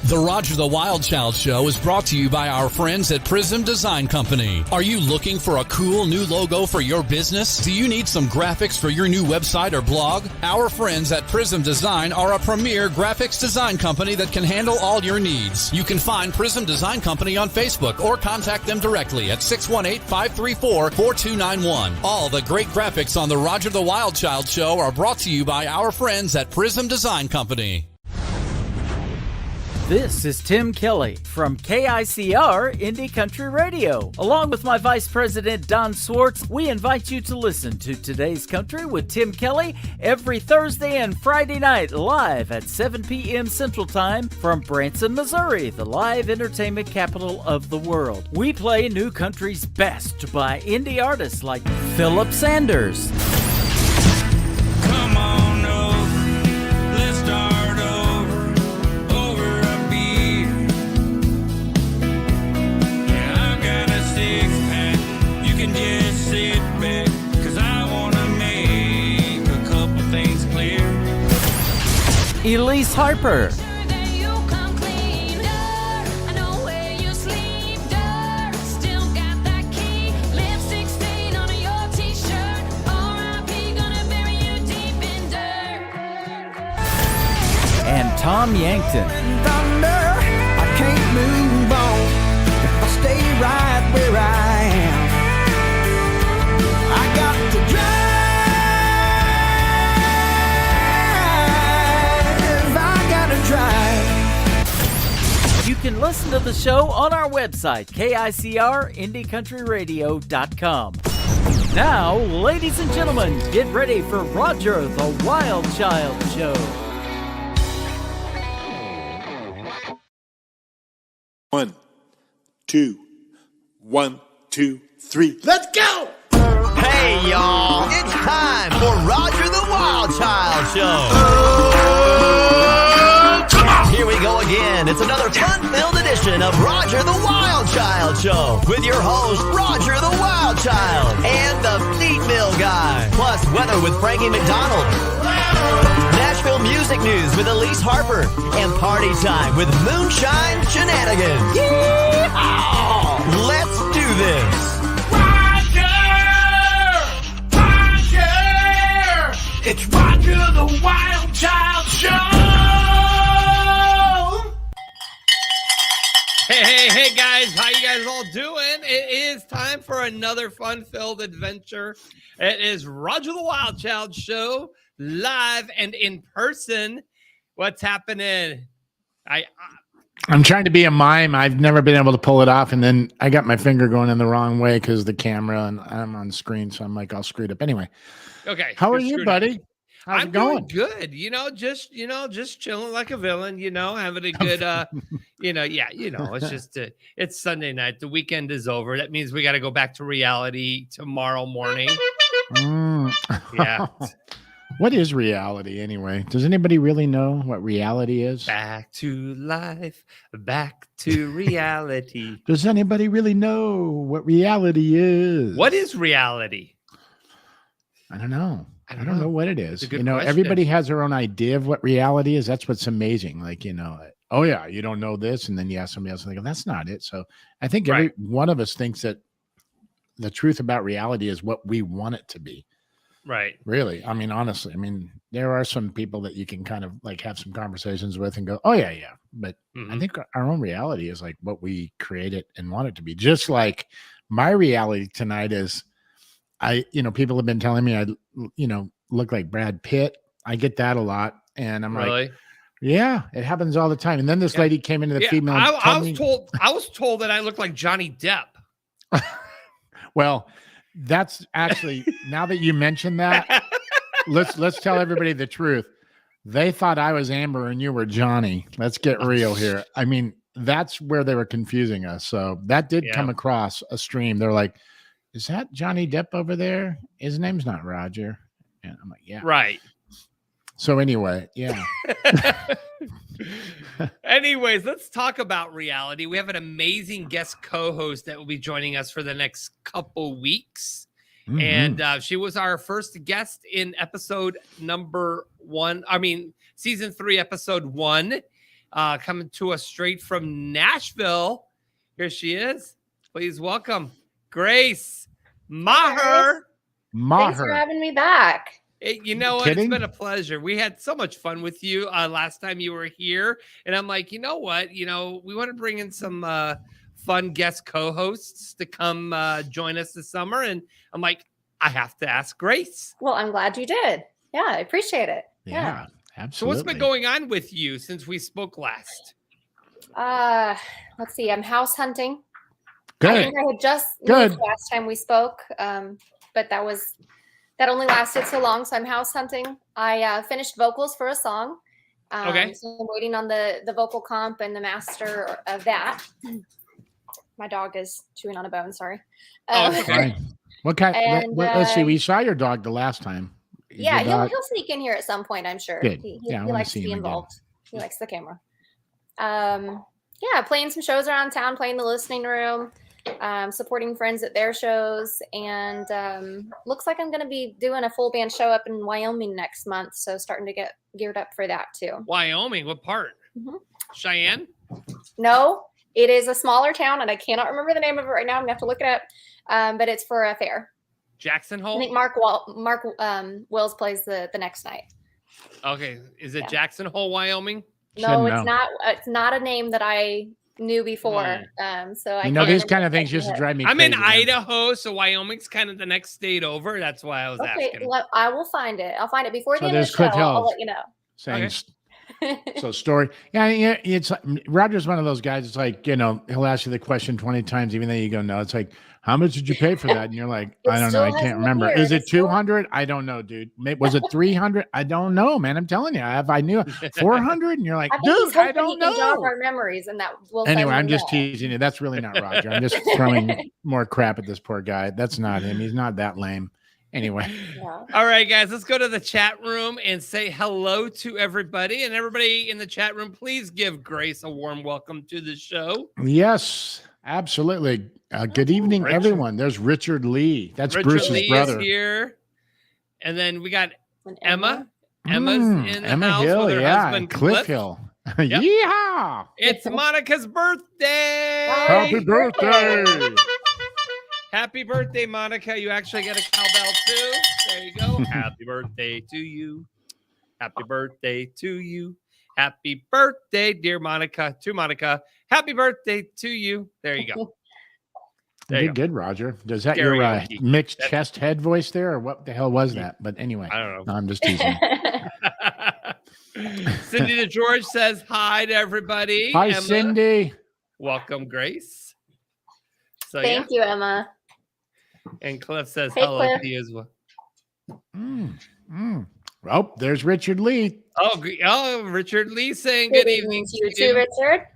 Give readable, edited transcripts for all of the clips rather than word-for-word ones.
The Roger the Wild Child Show is brought to you by our friends at Prism Design Company. Are you looking for a cool new logo for your business? Do you need some graphics for your new website or blog? Our friends at Prism Design are a premier graphics design company that can handle all your needs. You can find Prism Design Company on Facebook or contact them directly at 618-534-4291. All the great graphics on the Roger the Wild Child Show are brought to you by our friends at Prism Design Company. This is Tim Kelly from KICR Indie Country Radio. Along with my Vice President Don Swartz, we invite you to listen to Today's Country with Tim Kelly every Thursday and Friday night live at 7 p.m. Central Time from Branson, Missouri, the live entertainment capital of the world. We play new country's best by indie artists like Philip Sanders. Come on over, let's start. Elise Harper. And Tom Yankton. Thunder, I can't move on if I stay right where I am. I got to drive. You can listen to the show on our website, KICRIndieCountryRadio.com. Now, ladies and gentlemen, get ready for Roger the Wild Child Show. 1, 2, 1, 2, 3. Let's go! Hey, y'all. It's time for Roger the Wild Child Show. Come on! Here we go again. It's another fun-filled edition of Roger the Wild Child Show with your host, Roger the Wild Child, and the Feet Mill Guy. Plus, weather with Frankie McDonald. Nashville music news with Elise Harper. And party time with Moonshine Shenanigans. Yeehaw! Let's do this. It's Roger the Wild Child Show! Hey guys, how you guys all doing? It is time for another fun-filled adventure. It is Roger the Wild Child Show, live and in person. What's happening? I'm trying to be a mime. I've never been able to pull it off, and then I got my finger going in the wrong way because the camera, and I'm on screen, so I'm like all screwed up. Anyway. Okay. How are you, buddy? How's it going? Doing good. Just chilling like a villain, having a good, it's just, it's Sunday night. The weekend is over. That means we got to go back to reality tomorrow morning. Yeah. What is reality anyway? Does anybody really know what reality is? Back to life, back to reality. Does anybody really know what reality is? What is reality? I don't know. I don't know what it is. Question. Everybody has their own idea of what reality is. That's what's amazing. Like, oh yeah, you don't know this. And then you ask somebody else and they go, that's not it. So I think every one of us thinks that the truth about reality is what we want it to be. Right. Really. I mean, honestly, there are some people that you can kind of like have some conversations with and go, oh yeah. But I think our own reality is like what we create it and want it to be. Just like my reality tonight is, people have been telling me I, look like Brad Pitt. I get that a lot. And I'm like, yeah, it happens all the time. And then this lady came into the female. I was told that I look like Johnny Depp. Well, that's actually, now that you mentioned that, let's tell everybody the truth. They thought I was Amber and you were Johnny. Let's get real here. That's where they were confusing us. So that did come across a stream. They're like, is that Johnny Depp over there? His name's not Roger. And I'm like, yeah. Right. So anyway, yeah. Anyways, let's talk about reality. We have an amazing guest co-host that will be joining us for the next couple weeks. And she was our first guest in episode number 1. Season 3, episode 1. coming to us straight from Nashville. Here she is. Please welcome Grace Maher. Thanks for having me back. You know what? It's been a pleasure. We had so much fun with you last time you were here. And I'm like, you know what? We want to bring in some fun guest co-hosts to come join us this summer. And I'm like, I have to ask Grace. Well, I'm glad you did. Yeah, I appreciate it. Yeah, absolutely. So what's been going on with you since we spoke last? Let's see. I'm house hunting. Good. I think I had just moved last time we spoke, but that only lasted so long. So I'm house hunting. I finished vocals for a song. Okay. So I'm waiting on the vocal comp and the master of that. My dog is chewing on a bone. Sorry. Okay. What kind? Let's see. We saw your dog the last time. Yeah, he'll sneak in here at some point, I'm sure. Good. He I likes to be involved. He likes the camera. Playing some shows around town, playing the listening room, supporting friends at their shows, and looks like I'm going to be doing a full band show up in Wyoming next month. So starting to get geared up for that too. Wyoming, what part? Mm-hmm. Cheyenne? No, it is a smaller town, and I cannot remember the name of it right now. I'm going to have to look it up, but it's for a fair. Jackson Hole? I think Mark Wills plays the next night. Okay, is it Jackson Hole, Wyoming? No, it's not. It's not a name that I knew before. So I these kind of things just drive me I'm crazy. in Idaho, so Wyoming's kind of the next state over. That's why I was asking. Well, I will find it. I'll find it before the end of the show. Cliff I'll Hills let you know. Saying, so story. Yeah, it's Roger's one of those guys. It's like, he'll ask you the question 20 times, even though you go, no. It's like, how much did you pay for that? And you're like, I don't know. I can't remember. Is it 200? I don't know, dude. Was it 300? I don't know, man. I'm telling you. I knew 400, and you're like, dude, I don't know. Jog our memories, and that will. Anyway, I'm just teasing you. That's really not Roger. I'm just throwing more crap at this poor guy. That's not him. He's not that lame. Anyway. Yeah. All right, guys, let's go to the chat room and say hello to everybody. And everybody in the chat room, please give Grace a warm welcome to the show. Yes, absolutely. Good evening, everyone. There's Richard Lee. That's Bruce's brother. Is here. And then we got Emma. Emma's in the house Hill, with her husband, Cliff Hill. Yep. Yeehaw! It's Monica's birthday. Happy birthday! Happy birthday, Monica. You actually get a cowbell too. There you go. Happy birthday to you. Happy birthday to you. Happy birthday, dear Monica. To Monica. Happy birthday to you. There you go. You did good, Roger. Does that your mixed chest head voice there, or what the hell was that? But anyway, I don't know. No, I'm just teasing. Cindy to George says hi to everybody. Hi, Emma. Cindy. Welcome, Grace. So Thank you, Emma. And Cliff says hey, hello Cliff. to you as well. Oh, there's Richard Lee. Oh, Richard Lee saying good evening to you too, Richard.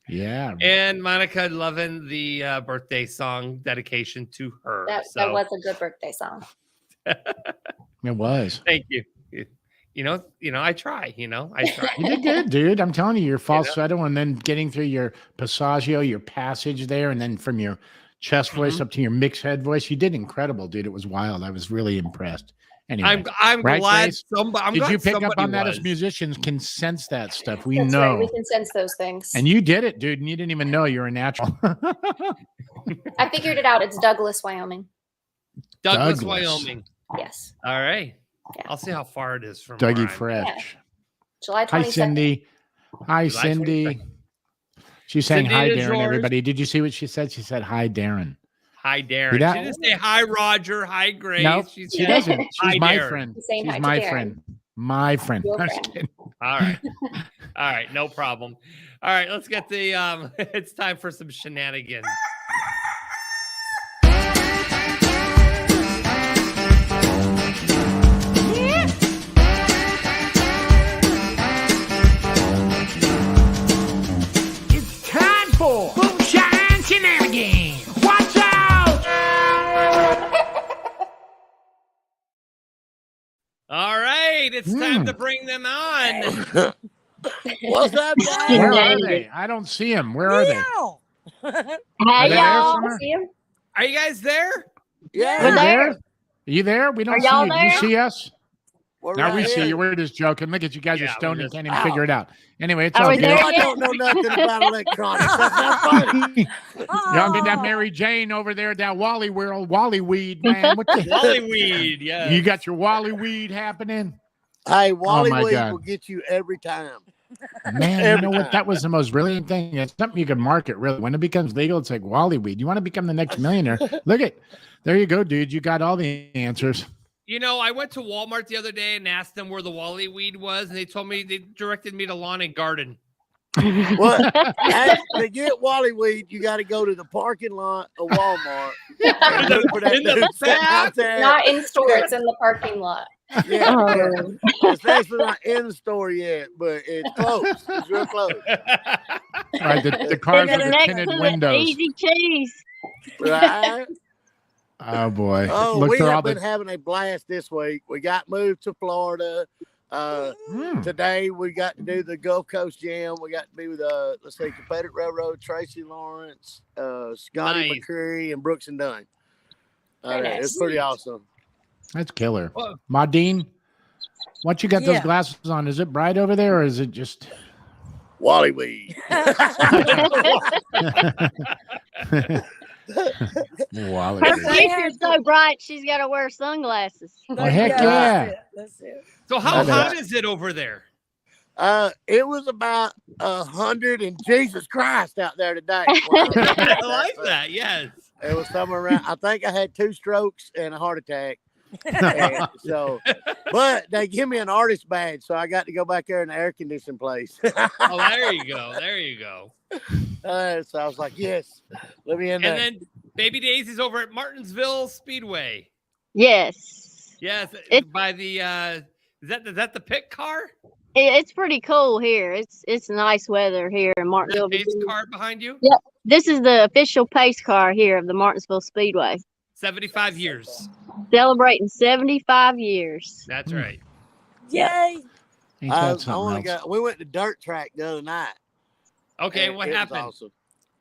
Yeah. And Monica loving the birthday song dedication to her. That was a good birthday song. It was. Thank you. I try. I try. You did good, dude. I'm telling you, your falsetto and then getting through your passaggio, your passage there, and then from your chest voice up to your mixed head voice. You did incredible, dude. It was wild. I was really impressed. Anyway, I'm right, glad Grace? somebody. Did you pick up on that? As musicians can sense that stuff. That's know. Right. We can sense those things. And you did it, dude. And you didn't even know you were a natural. I figured it out. It's Douglas, Wyoming. Douglas, Wyoming. Yes. All right. Yeah. I'll see how far it is from Dougie Fresh. Yeah. July 22nd. Hi, Cindy. Hi, July Cindy. 22nd. She's saying Cindy hi, to Darren, George. everybody. Did you see what she said? She said, hi, Darren. Hi, Darren. She didn't say hi, Roger. Hi, Grace. No, she doesn't. She's hi, my Darren. friend. She's saying hi She's to my Darren. friend. My friend. Your I'm just friend. kidding. All right. All right. No problem. All right. Let's get the, it's time for some shenanigans. It's time for Moonshine Shenanigans. Watch out! All right. It's time to bring them on. What's that? Where are they? I don't see them. Where are they? Hi, there y'all. somewhere? See you? Are you guys there? Yeah. Are you there? Are you there? We don't Are see y'all you. Do you there? see us? Now right we see here. you. We're just joking. Look at you guys are stoned and can't even Ow. figure it out. Anyway, it's Are all we good. there I don't know nothing about electronics. That's not funny. Y'all get that Mary Jane over there, that Wally weed, man. What the Wally weed, yeah. You got your Wally weed happening? Hey, Wally my Weed God. will get you every time. Man, you Every know what? time. That was the most brilliant thing. It's something you can market, really. When it becomes legal, it's like Wally weed. You want to become the next millionaire? Look at, there you go, dude. You got all the answers. You know, I went to Walmart the other day and asked them where the Wally weed was, and they told me they directed me to Lawn and Garden. What? To get Wally Weed, you got to go to the parking lot of Walmart. And look for that In the dude sitting back? out there. Not in store, it's in the parking lot. Yeah, Oh. yeah. It's actually not in the store yet, but it's close. It's real close. Right, the cars with the Next tinted to it, windows. Easy cheese. Right? Oh boy! Oh, Look we through all have been the. having a blast this week. We got moved to Florida. Today we got to do the Gulf Coast Jam. We got to be with let's see, Confederate Railroad, Tracy Lawrence, Scotty Nice. McCreary, and Brooks and Dunn. Very nice. It's pretty awesome. That's killer. Whoa. Maudine, what you got those Yeah. glasses on? Is it bright over there, or is it just? Wally Weed. Wally. Her They future's so bright, she's got to wear sunglasses. Well, heck yeah. That's it. So how Okay. hot is it over there? It was about 100 and Jesus Christ out there today. I like that. Yes. It was somewhere around. I think I had 2 strokes and a heart attack. And so, but they give me an artist badge, so I got to go back there in the air conditioned place. Oh, there you go. There you go. So I was like, yes, let me in there. And then Baby Daisy's over at Martinsville Speedway. Yes. Yes, It- by the is that the pit car? It's pretty cool here. It's nice weather here in That Martinsville. pace Virginia. car behind you? Yep. This is the official pace car here of the Martinsville Speedway. 75 years. Celebrating 75 years. That's right. Yay. Ain't that something else? We went to dirt track the other night. Okay, and what it was happened? awesome.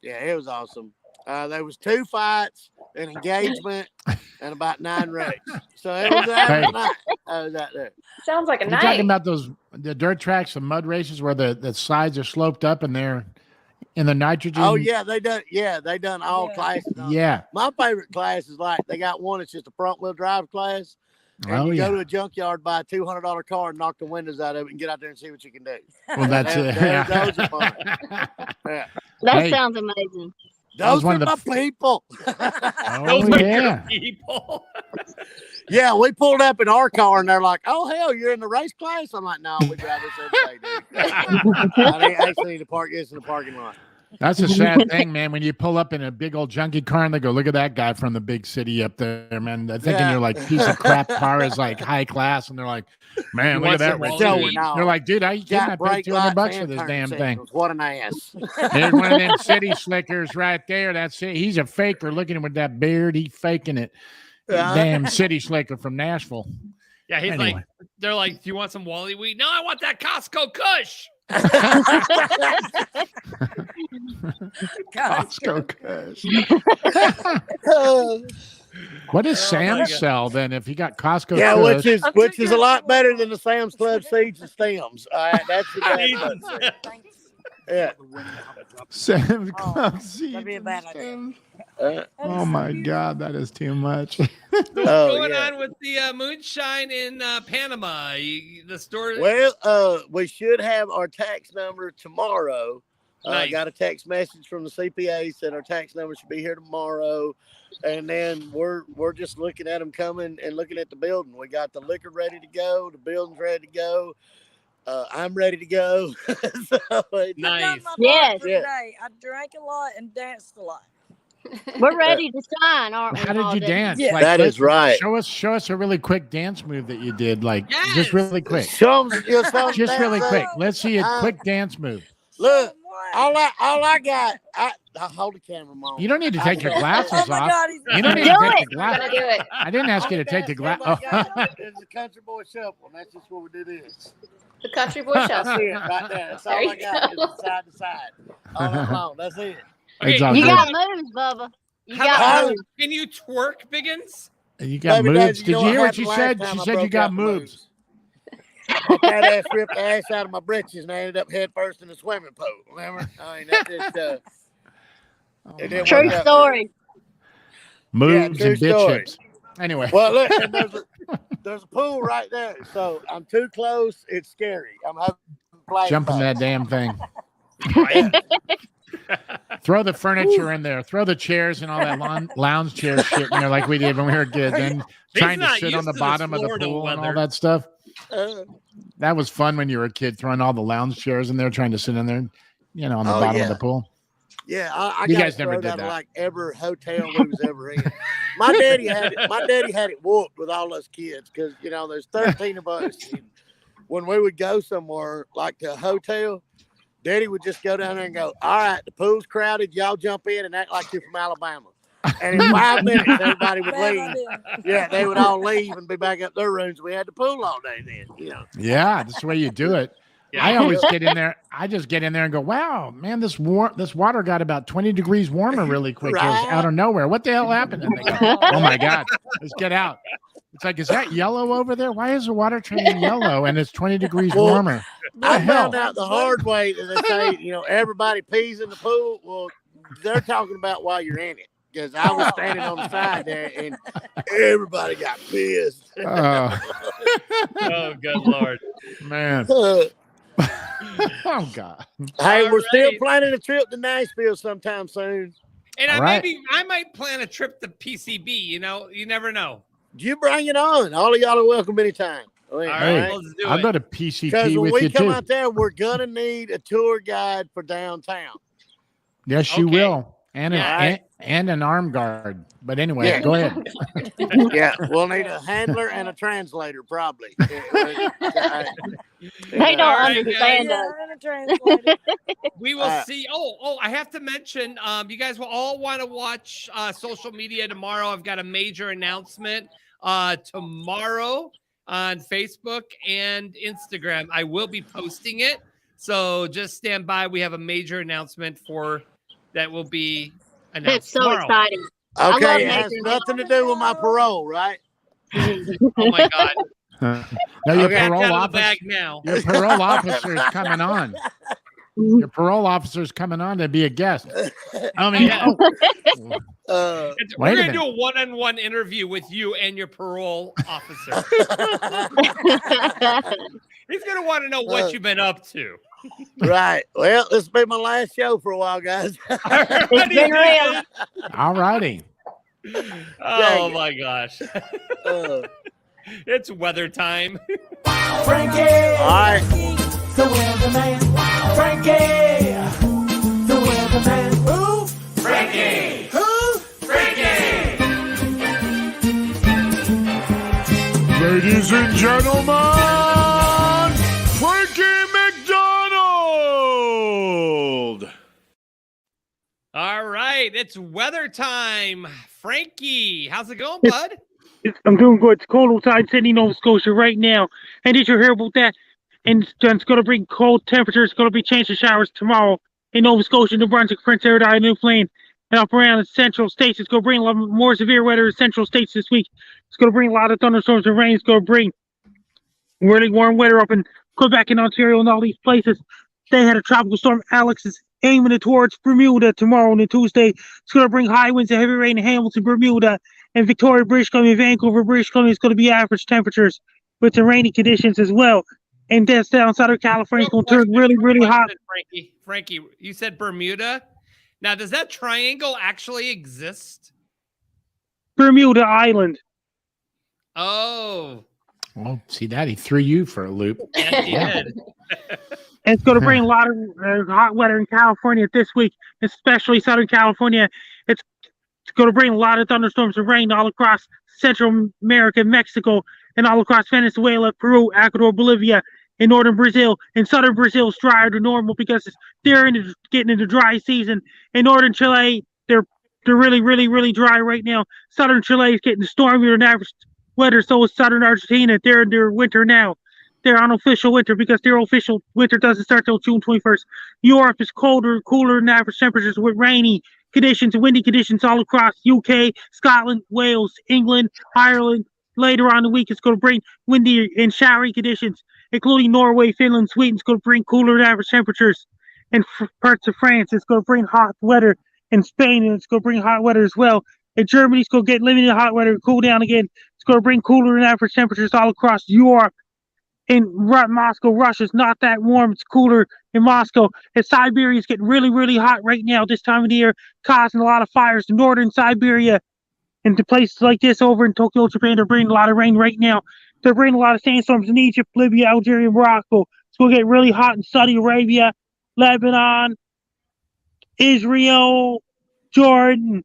Yeah, it was awesome. There was 2 fights, an engagement, and about 9 wrecks. So it was a night. I was out there. Sounds like a You're night. talking about the dirt tracks, the mud races where the sides are sloped up and they're in the nitrogen. Oh yeah, they done all classes. Yeah. My favorite class is like they got one that's just a front wheel drive class. And Oh you yeah. go to a junkyard, buy a $200 car, and knock the windows out of it, and get out there and see what you can do. Well, that's it. Yeah. Those are fun. Yeah. That Hey. sounds amazing. That was Those one are of the my people. Oh Those are yeah. your people. Yeah, we pulled up in our car, and they're like, "Oh hell, you're in the race class?" I'm like, "No, we drive this every day, dude. I actually need to park this in the parking lot." That's a sad thing, man. When you pull up in a big old junky car and they go, "Look at that guy from the big city up there, man." They're thinking Yeah. your like piece of crap car is like high class, and they're like, "Man, You look at want that some rich Wally dude." weed? They're like, "Dude, I Got paid brake $200 lights for and this turn damn thing." signals. What an ass. There's one of them city slickers right there. That's it. He's a faker. Look at him with that beard. He's faking it. Yeah. Damn city slicker from Nashville. Yeah, he's Anyway. like, they're like, do you want some Wally weed? No, I want that Costco Kush. Costco Kush. What does Sam God. sell then if he got Costco Yeah, Kush? which is a lot better than the Sam's Club seeds and stems. All right, that's the bad part. Yeah. Sam Oh, Club that'd be a bad idea. Oh my God, that is too much. So what's Oh, going yeah. on with the moonshine in Panama? The store. Well, we should have our tax number tomorrow. I Nice. got a text message from the CPA said our tax number should be here tomorrow, and then we're just looking at them coming and looking at the building. We got the liquor ready to go, the building's ready to go. I'm ready to go. So Nice. Yes. Today. I drank a lot and danced a lot. We're ready to sign, aren't we? How did you Alden? dance? Yeah. That is right. Show us a really quick dance move that you did, like Yes. just really quick. Show 'em- just show 'em Just really that, quick. Let's see a Uh, quick dance move. Look, What? all I got. I hold the camera, Mom. You don't need to take your Oh glasses my off. God, he's You don't need Do to take it. the I'm glasses. gonna do it. I didn't ask you to take the glass. glasses. It's a country boy shuffle. And that's just what we do this. The country boy That's shuffle. it, right there. That's all There I you got. go. Is side to side. All night long. That's it. Okay, It's all You good. got moves, Bubba. You How got about- moves. can you twerk, Biggins? You got Baby moves. Daisy, Did you know hear what happened she last said? time She I said you broke got out the moves. that ass ripped the ass out of my britches and I ended up head first in the swimming pool. Remember? I mean, that just it didn't True work out. story. Moves true and bitch story. hips. Anyway. Well, look, and there's a pool right there, so I'm too close. It's scary. I'm having jump in that damn thing. Throw the furniture in there. Throw the chairs and all that lounge chair shit in there like we did when we were kids. And trying to sit on the bottom of the pool and all that stuff. That was fun when you were a kid, throwing all the lounge chairs in there, trying to sit in there, you know, on the bottom of the pool. Yeah, I you got guys never did out that. Of like every hotel we was ever in. My daddy had it whooped with all us kids because you know there's 13 of us. And when we would go somewhere like to a hotel, Daddy would just go down there and go, "All right, the pool's crowded. Y'all jump in and act like you're from Alabama." And in 5 minutes, everybody would leave. Yeah, they would all leave and be back up their rooms. We had the pool all day then. You know. Yeah, that's the way you do it. Yeah. I always get in there. I just get in there and go, "Wow, man, this water got about 20 degrees warmer really quick. It was out of nowhere. What the hell happened?" And they go, "Oh my God, let's get out." It's like, is that yellow over there? Why is the water turning yellow and it's 20 degrees warmer? I found out the hard way that they say, you know, everybody pees in the pool. Well, they're talking about while you're in it. Because I was standing on the side there and everybody got pissed. Oh, good Lord. Man. Oh, God. Hey, we're still planning a trip to Nashville sometime soon. And I might plan a trip to PCB, you know, you never know. You bring it on. All of y'all are welcome anytime. All right, let's do it. I'll go to PCP because when with we you come too. out there, we're gonna need a tour guide for downtown. Yes, you will, and an armed guard. But anyway, go ahead. Yeah, we'll need a handler and a translator probably. They don't understand us. We will see. Oh, I have to mention, you guys will all want to watch social media tomorrow. I've got a major announcement tomorrow on Facebook and Instagram. I will be posting it. So just stand by. We have a major announcement that will be announced. That's so tomorrow. exciting. Okay, it has nothing to do with my parole, right? Oh my God. No, your Okay, parole out of the officer. bag now. Your parole officer is coming on. Your parole officer is coming on to be a guest. I mean, we're going to do a one-on-one interview with you and your parole officer. He's going to want to know what you've been up to. Right. Well, this will be my last show for a while, guys. It's been real. all righty. Oh my gosh. It's weather time. Frankie, All right. the weatherman. Frankie, the weatherman. Who? Frankie. Who? Frankie. Ladies and gentlemen, Frankie McDonald. All right, it's weather time. Frankie, how's it going, bud? I'm doing good. It's cold outside Sydney, Nova Scotia right now. And did you hear about that? And it's going to bring cold temperatures. It's going to be changed to showers tomorrow in Nova Scotia, New Brunswick, Prince Edward Island, Newfoundland, and up around the central states. It's going to bring a lot more severe weather in central states this week. It's going to bring a lot of thunderstorms and rain. It's going to bring really warm weather up in Quebec and Ontario and all these places. They had a tropical storm. Alex is aiming it towards Bermuda tomorrow and Tuesday. It's going to bring high winds and heavy rain in Hamilton, Bermuda, and Victoria, British Columbia, Vancouver, British Columbia. Is going to be average temperatures with the rainy conditions as well. And that's down Southern California. It's going to turn really, really hot. Frankie, you said Bermuda. Now, does that triangle actually exist? Bermuda Island. Oh. Well, see that? He threw you for a loop. Yes, he did. And it's going to bring a lot of hot weather in California this week, especially Southern California. It's going to bring a lot of thunderstorms and rain all across Central America, Mexico, and all across Venezuela, Peru, Ecuador, Bolivia, and northern Brazil. And southern Brazil is drier than normal because they're getting into dry season. In northern Chile, they're really, really, really dry right now. Southern Chile is getting stormier than average weather. So is southern Argentina. They're in their winter now. They're on official winter because their official winter doesn't start till June 21st. Europe is colder, cooler than average temperatures with rainy conditions and windy conditions all across UK, Scotland, Wales, England, Ireland. Later on in the week, it's going to bring windy and showery conditions. including Norway, Finland, Sweden. It's going to bring cooler than average temperatures. In parts of France, it's going to bring hot weather. In Spain, and it's going to bring hot weather as well. In Germany, it's going to get limited hot weather, cool down again. It's going to bring cooler than average temperatures all across Europe. In Moscow, Russia's not that warm. It's cooler in Moscow. And Siberia is getting really, really hot right now this time of the year, causing a lot of fires in northern Siberia. And to places like this over in Tokyo, Japan, they're bringing a lot of rain right now. They're bringing a lot of sandstorms in Egypt, Libya, Algeria, and Morocco. It's going to get really hot in Saudi Arabia, Lebanon, Israel, Jordan,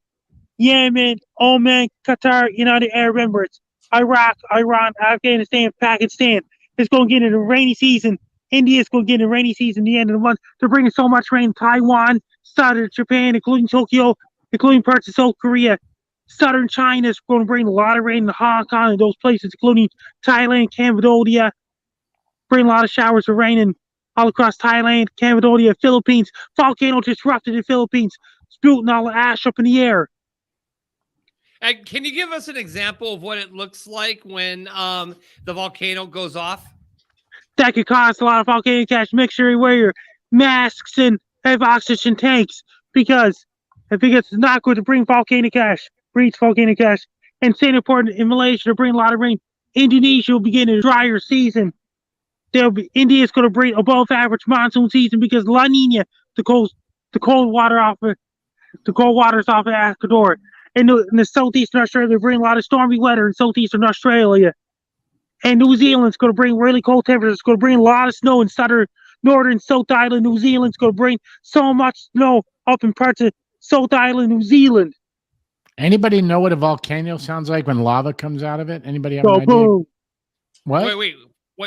Yemen, Oman, Qatar, United Arab Emirates, Iraq, Iran, Afghanistan, Pakistan. It's going to get into the rainy season. India is going to get into the rainy season at the end of the month. They're bringing so much rain. Taiwan, southern Japan, including Tokyo, including parts of South Korea. Southern China is going to bring a lot of rain to Hong Kong and those places, including Thailand, Cambodia. Bring a lot of showers of rain in all across Thailand, Cambodia, Philippines. Volcano disrupted in the Philippines, spewing all the ash up in the air. And can you give us an example of what it looks like when the volcano goes off? That could cause a lot of volcanic ash. Make sure you wear your masks and have oxygen tanks because it's not good to bring volcanic ash, breeds volcanic ash. And Singapore in Malaysia, to bring a lot of rain. Indonesia will begin a drier season. India is going to bring above average monsoon season because La Nina, the cold water is off of Ecuador. In the southeastern Australia, they bring a lot of stormy weather in southeastern Australia. And New Zealand's going to bring really cold temperatures. It's going to bring a lot of snow in northern South Island, New Zealand. It's going to bring so much snow up in parts of South Island, New Zealand. Anybody know what a volcano sounds like when lava comes out of it? Anybody have an idea? Boom. What? Wait,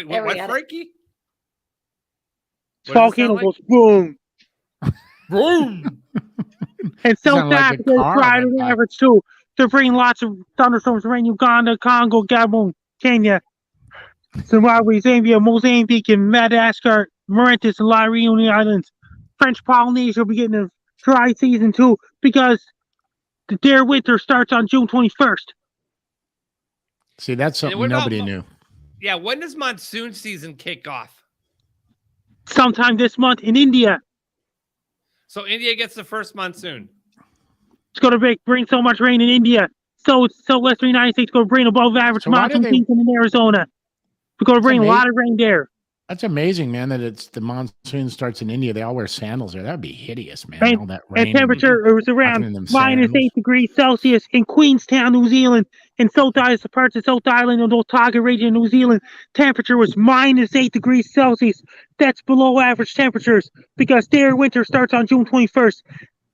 what, Frankie? Volcano goes boom. Boom. And South Africa is drier than average too. They're bringing lots of thunderstorms rain. Uganda, Congo, Gabon, Kenya, Zimbabwe, Zambia, Mozambique, and Madagascar, Mauritius, and La Reunion Islands. French Polynesia will be getting a dry season too because their winter starts on June 21st. See, that's something nobody knew. Yeah, when does monsoon season kick off? Sometime this month in India. So India gets the first monsoon. It's going to bring so much rain in India. So Western United States is going to bring above average monsoon season in Arizona. We're going to bring a lot of rain there. That's amazing, man, that the monsoon starts in India. They all wear sandals there. That would be hideous, man. And, all that rain. And temperature was around -8 degrees Celsius in Queenstown, New Zealand, and parts of South Island and Otago region, New Zealand. Temperature was -8 degrees Celsius. That's below average temperatures because their winter starts on June 21st.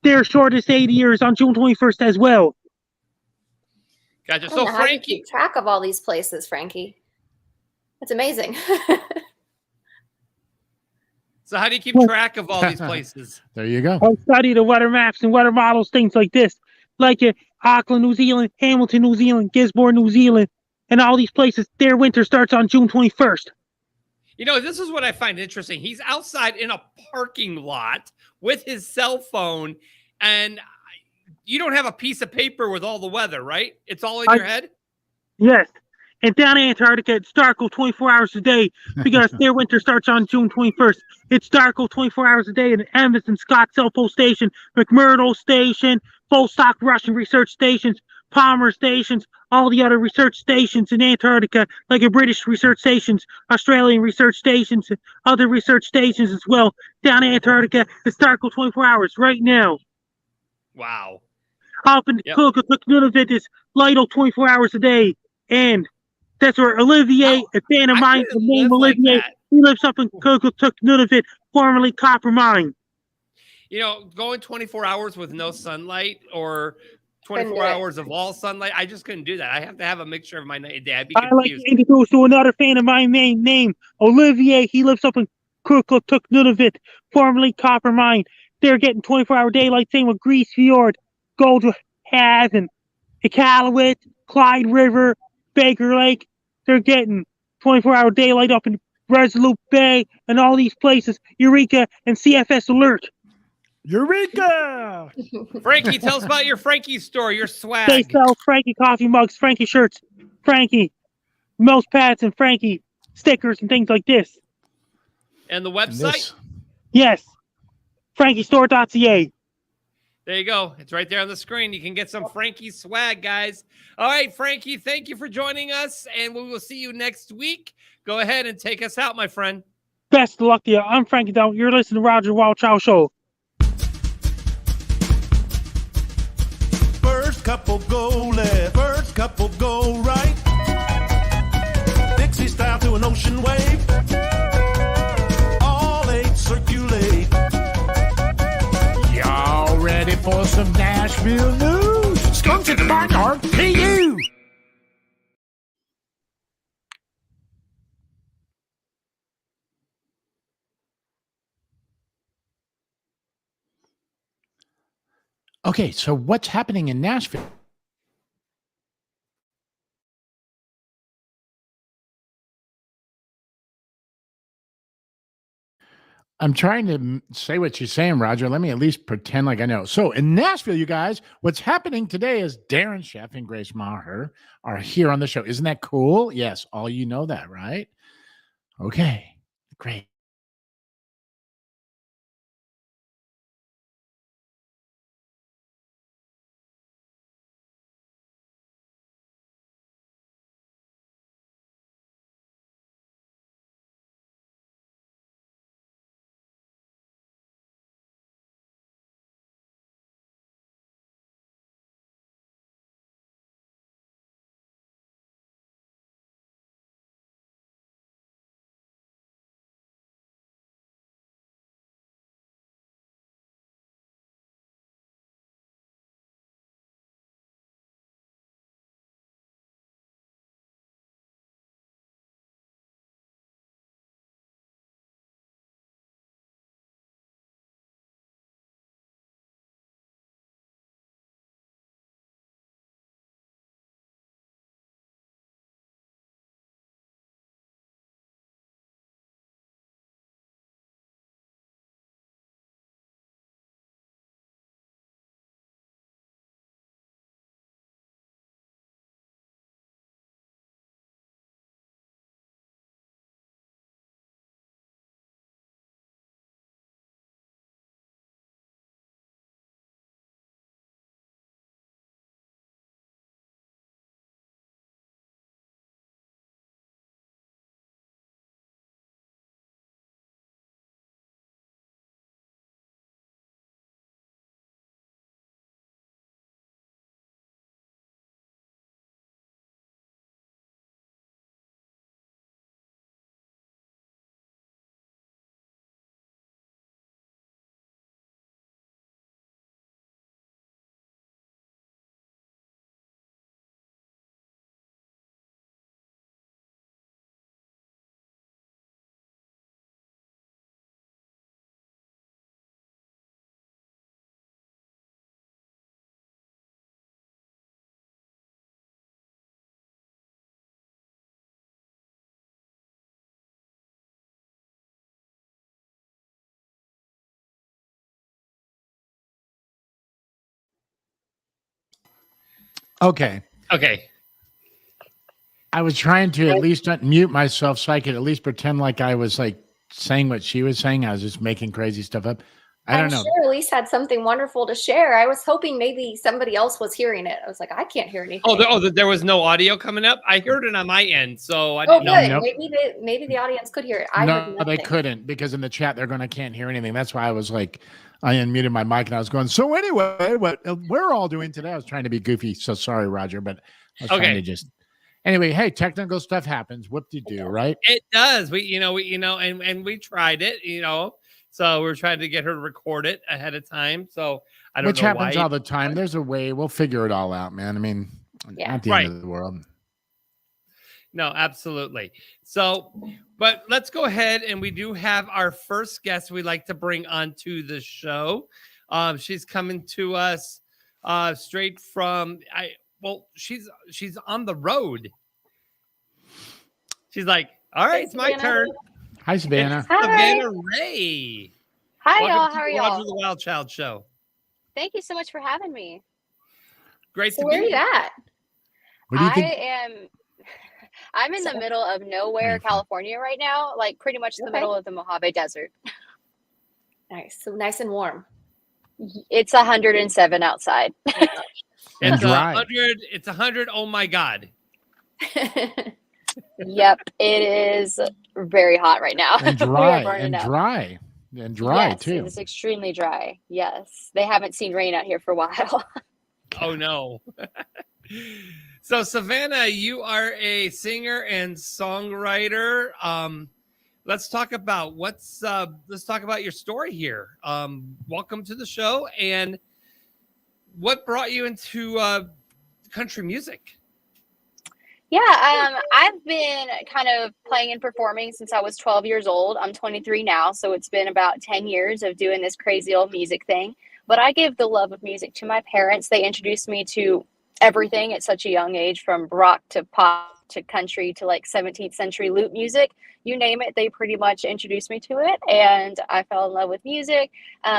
Their shortest 8 years on June 21st as well. Gotcha. So how do you keep track of all these places, Frankie? That's amazing. So how do you keep track of all these places? There you go. I study the weather maps and weather models, things like this. Like Auckland, New Zealand, Hamilton, New Zealand, Gisborne, New Zealand, and all these places, their winter starts on June 21st. You know, this is what I find interesting. He's outside in a parking lot with his cell phone, and you don't have a piece of paper with all the weather, right? It's all in your head? Yes. And down in Antarctica, it's dark 24 hours a day because their winter starts on June 21st. It's dark 24 hours a day in Emerson, Scott, Selpo Station, McMurdo Station, Vostok Russian research stations, Palmer stations, all the other research stations in Antarctica, like British research stations, Australian research stations, other research stations as well. Down in Antarctica, it's dark 24 hours right now. Wow. Up in Nunavut, it's light 24 hours a day. And that's where Olivier, a fan of mine named Olivier, he lives up in Nunavut, formerly Copper Mine. You know, going 24 hours with no sunlight or 24 hours of all sunlight, I just couldn't do that. I have to have a mixture of my night and day. I'd be confused. I like to introduce to another fan of mine named Olivier. He lives up in Nunavut, formerly Copper Mine. They're getting 24-hour daylight, same with Grease Fjord, Gold Haven, Iqaluit, Clyde River, Baker Lake. They're getting 24-hour daylight up in Resolute Bay and all these places. Eureka and CFS Alert. Eureka! Frankie, tell us about your Frankie store, your swag. They sell Frankie coffee mugs, Frankie shirts, Frankie mouse pads, and Frankie stickers and things like this. And the website? Yes. FrankieStore.ca. There you go. It's right there on the screen. You can get some Frankie swag, guys. All right, Frankie, thank you for joining us, and we will see you next week. Go ahead and take us out, my friend. Best of luck to you. I'm Frankie Down. You're listening to Roger the Wild Child Show. First couple go left, first couple go right. Dixie style to an ocean wave. All eight circulate. Y'all ready for some Nashville news? Skunk in the backyard, PU. Okay, so what's happening in Nashville? I'm trying to say what you're saying, Roger. Let me at least pretend like I know. So in Nashville, you guys, what's happening today is Darren Chef and Grace Maher are here on the show. Isn't that cool? Yes, all you know that, right? Okay, great. Okay. I was trying to at least unmute myself so I could at least pretend like I was like saying what she was saying. I was just making crazy stuff up. I don't know. I'm sure Elise had something wonderful to share. I was hoping maybe somebody else was hearing it. I was like, I can't hear anything. There was no audio coming up. I heard it on my end, so I didn't know. Good. Nope. Maybe the audience could hear it. No, they couldn't, because in the chat they're going to can't hear anything. That's why I was like, I unmuted my mic and I was going, so anyway, what we're all doing today. I was trying to be goofy. So sorry, Roger, but I was trying to just. Anyway, hey, technical stuff happens. What do you do, right? It does. We tried it, so we're trying to get her to record it ahead of time. So I don't know. Which happens all the time. There's a way. We'll figure it all out, man. I mean, at the end of the world. No, absolutely. So, but let's go ahead, and we do have our first guest we'd like to bring onto the show. She's coming to us straight from she's on the road. She's like, all right, it's my turn. Hi, Savannah. Hi. Savannah Rae. Hi, Welcome y'all. to How are the y'all? Roger the Wild Child Show. Thank you so much for having me. Great So to where be are you at? What do you think? I'm in the middle of nowhere, California right now, like pretty much the middle of the Mojave Desert. Nice. So nice and warm. It's 107 outside. It's dry. 100. It's 100. Oh my God. Yep, it is very hot right now. And We are dry burning and up. dry and dry Yes, too. it is extremely dry. Yes, they haven't seen rain out here for a while. Oh no. So Savannah, you are a singer and songwriter. Let's talk about let's talk about your story here. Welcome to the show, and what brought you into country music? Yeah, I've been kind of playing and performing since I was 12 years old. I'm 23 now, so it's been about 10 years of doing this crazy old music thing. But I gave the love of music to my parents. They introduced me to everything at such a young age, from rock to pop to country to like 17th century lute music. You name it, they pretty much introduced me to it. And I fell in love with music,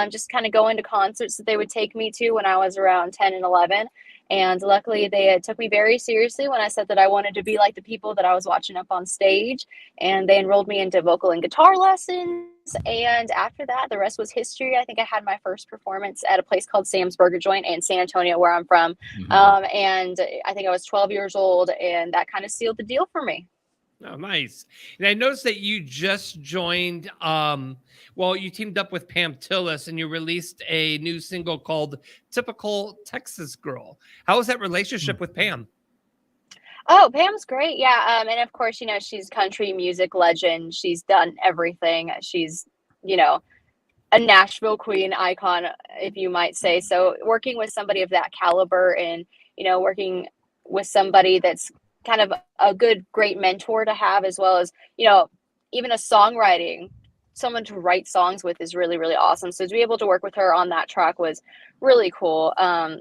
just kind of going to concerts that they would take me to when I was around 10 and 11. And luckily, they took me very seriously when I said that I wanted to be like the people that I was watching up on stage. And they enrolled me into vocal and guitar lessons. And after that, the rest was history. I think I had my first performance at a place called Sam's Burger Joint in San Antonio, where I'm from. And I think I was 12 years old, and that kind of sealed the deal for me. Oh, nice. And I noticed that you just joined, you teamed up with Pam Tillis, and you released a new single called Typical Texas Girl. How was that relationship with Pam? Oh, Pam's great. Yeah. And of course, she's country music legend. She's done everything. She's, a Nashville queen icon, if you might say. So working with somebody of that caliber and, working with somebody that's kind of a great mentor to have, as well as, even someone to write songs with is really, really awesome. So to be able to work with her on that track was really cool. I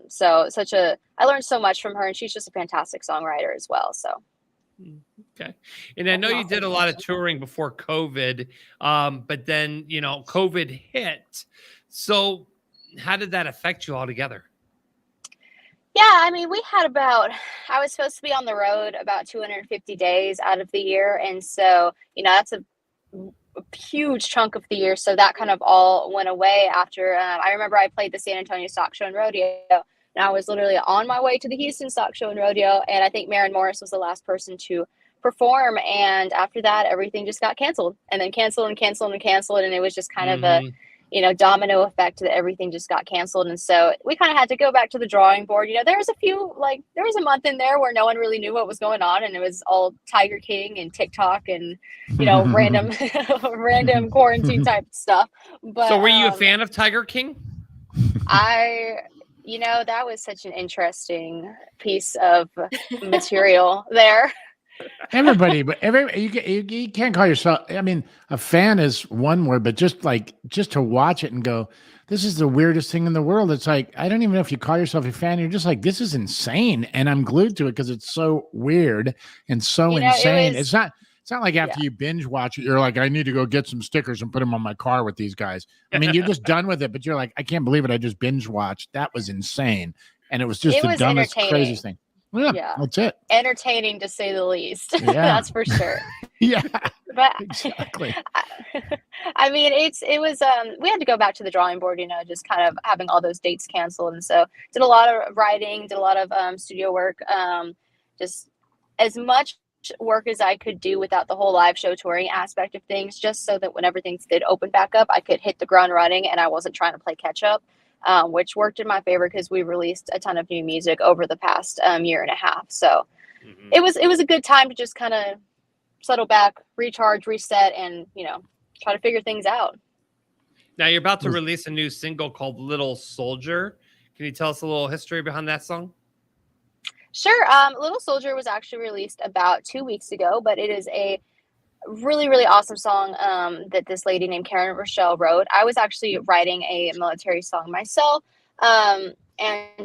learned so much from her, and she's just a fantastic songwriter as well. So. Okay. And I know you did a lot of touring before COVID, but then, COVID hit. So how did that affect you altogether? Yeah, we had I was supposed to be on the road about 250 days out of the year. And so, that's a huge chunk of the year. So that kind of all went away after, I remember I played the San Antonio Stock Show and Rodeo, and I was literally on my way to the Houston Stock Show and Rodeo. And I think Maher was the last person to perform. And after that, everything just got canceled, and then canceled and canceled and canceled. And it was just kind of a domino effect that everything just got canceled. And so we kind of had to go back to the drawing board. There was there was a month in there where no one really knew what was going on, and it was all Tiger King and TikTok and, random quarantine type stuff. But so were you a fan of Tiger King? That was such an interesting piece of material there. Everybody, but you can't call yourself. A fan is one word, but just to watch it and go, this is the weirdest thing in the world. It's like, I don't even know if you call yourself a fan. You're just like, this is insane, and I'm glued to it because it's so weird and so insane. It's not like after you binge watch it, you're like, I need to go get some stickers and put them on my car with these guys. You're just done with it, but you're like, I can't believe it. I just binge watched. That was insane, and it was just the dumbest, craziest thing. Yeah, that's it. Entertaining, to say the least. Yeah. That's for sure. Yeah, but exactly. It was we had to go back to the drawing board, just kind of having all those dates canceled. And so did a lot of writing, did a lot of studio work, just as much work as I could do without the whole live show touring aspect of things, just so that whenever things did open back up, I could hit the ground running and I wasn't trying to play catch up. Which worked in my favor because we released a ton of new music over the past year and a half. So it was a good time to just kind of settle back, recharge, reset, and try to figure things out. Now you're about to release a new single called Little Soldier. Can you tell us a little history behind that song? Sure. Little Soldier was actually released about 2 weeks ago, but it is a really, really awesome song that this lady named Karen Rochelle wrote. I was actually writing a military song myself, and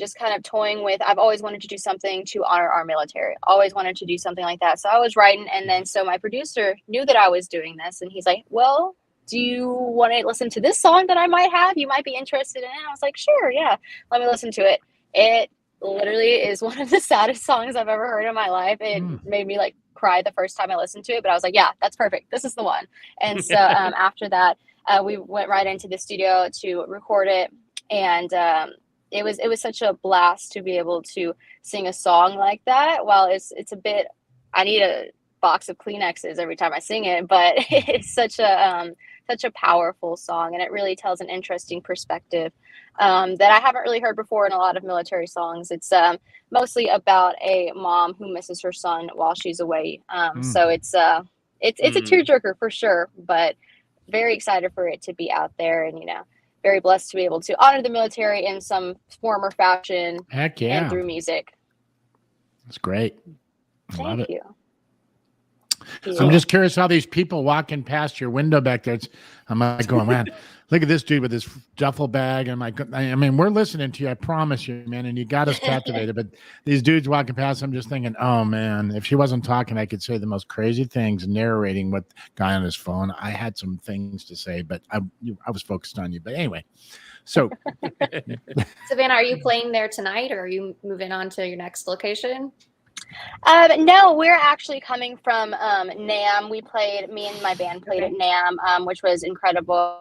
just kind of toying with, I've always wanted to do something to honor our military, always wanted to do something like that. So I was writing, and then so my producer knew that I was doing this, and he's like, well, do you want to listen to this song that I might have? You might be interested in it. And I was like, sure, yeah, let me listen to it. It literally is one of the saddest songs I've ever heard in my life. It made me like cry the first time I listened to it, but I was like, yeah, that's perfect. This is the one. And so after that, we went right into the studio to record it. And it was such a blast to be able to sing a song like that. While it's a bit, I need a box of Kleenexes every time I sing it, but it's such a powerful song, and it really tells an interesting perspective that I haven't really heard before in a lot of military songs. It's mostly about a mom who misses her son while she's away. So it's a tearjerker for sure, but very excited for it to be out there, and very blessed to be able to honor the military in some form or fashion. Heck yeah. And through music. That's great. I love it. Thank you. So I'm just curious how these people walking past your window back there. I'm like going, man, look at this dude with his duffel bag. And I'm like, I mean, we're listening to you. I promise you, man. And you got us captivated. But these dudes walking past, I'm just thinking, oh, man, if she wasn't talking, I could say the most crazy things, narrating what guy on his phone. I had some things to say, but I was focused on you. But anyway, so. Savannah, are you playing there tonight, or are you moving on to your next location? No, we're actually coming from NAMM. Me and my band played at NAMM, which was incredible.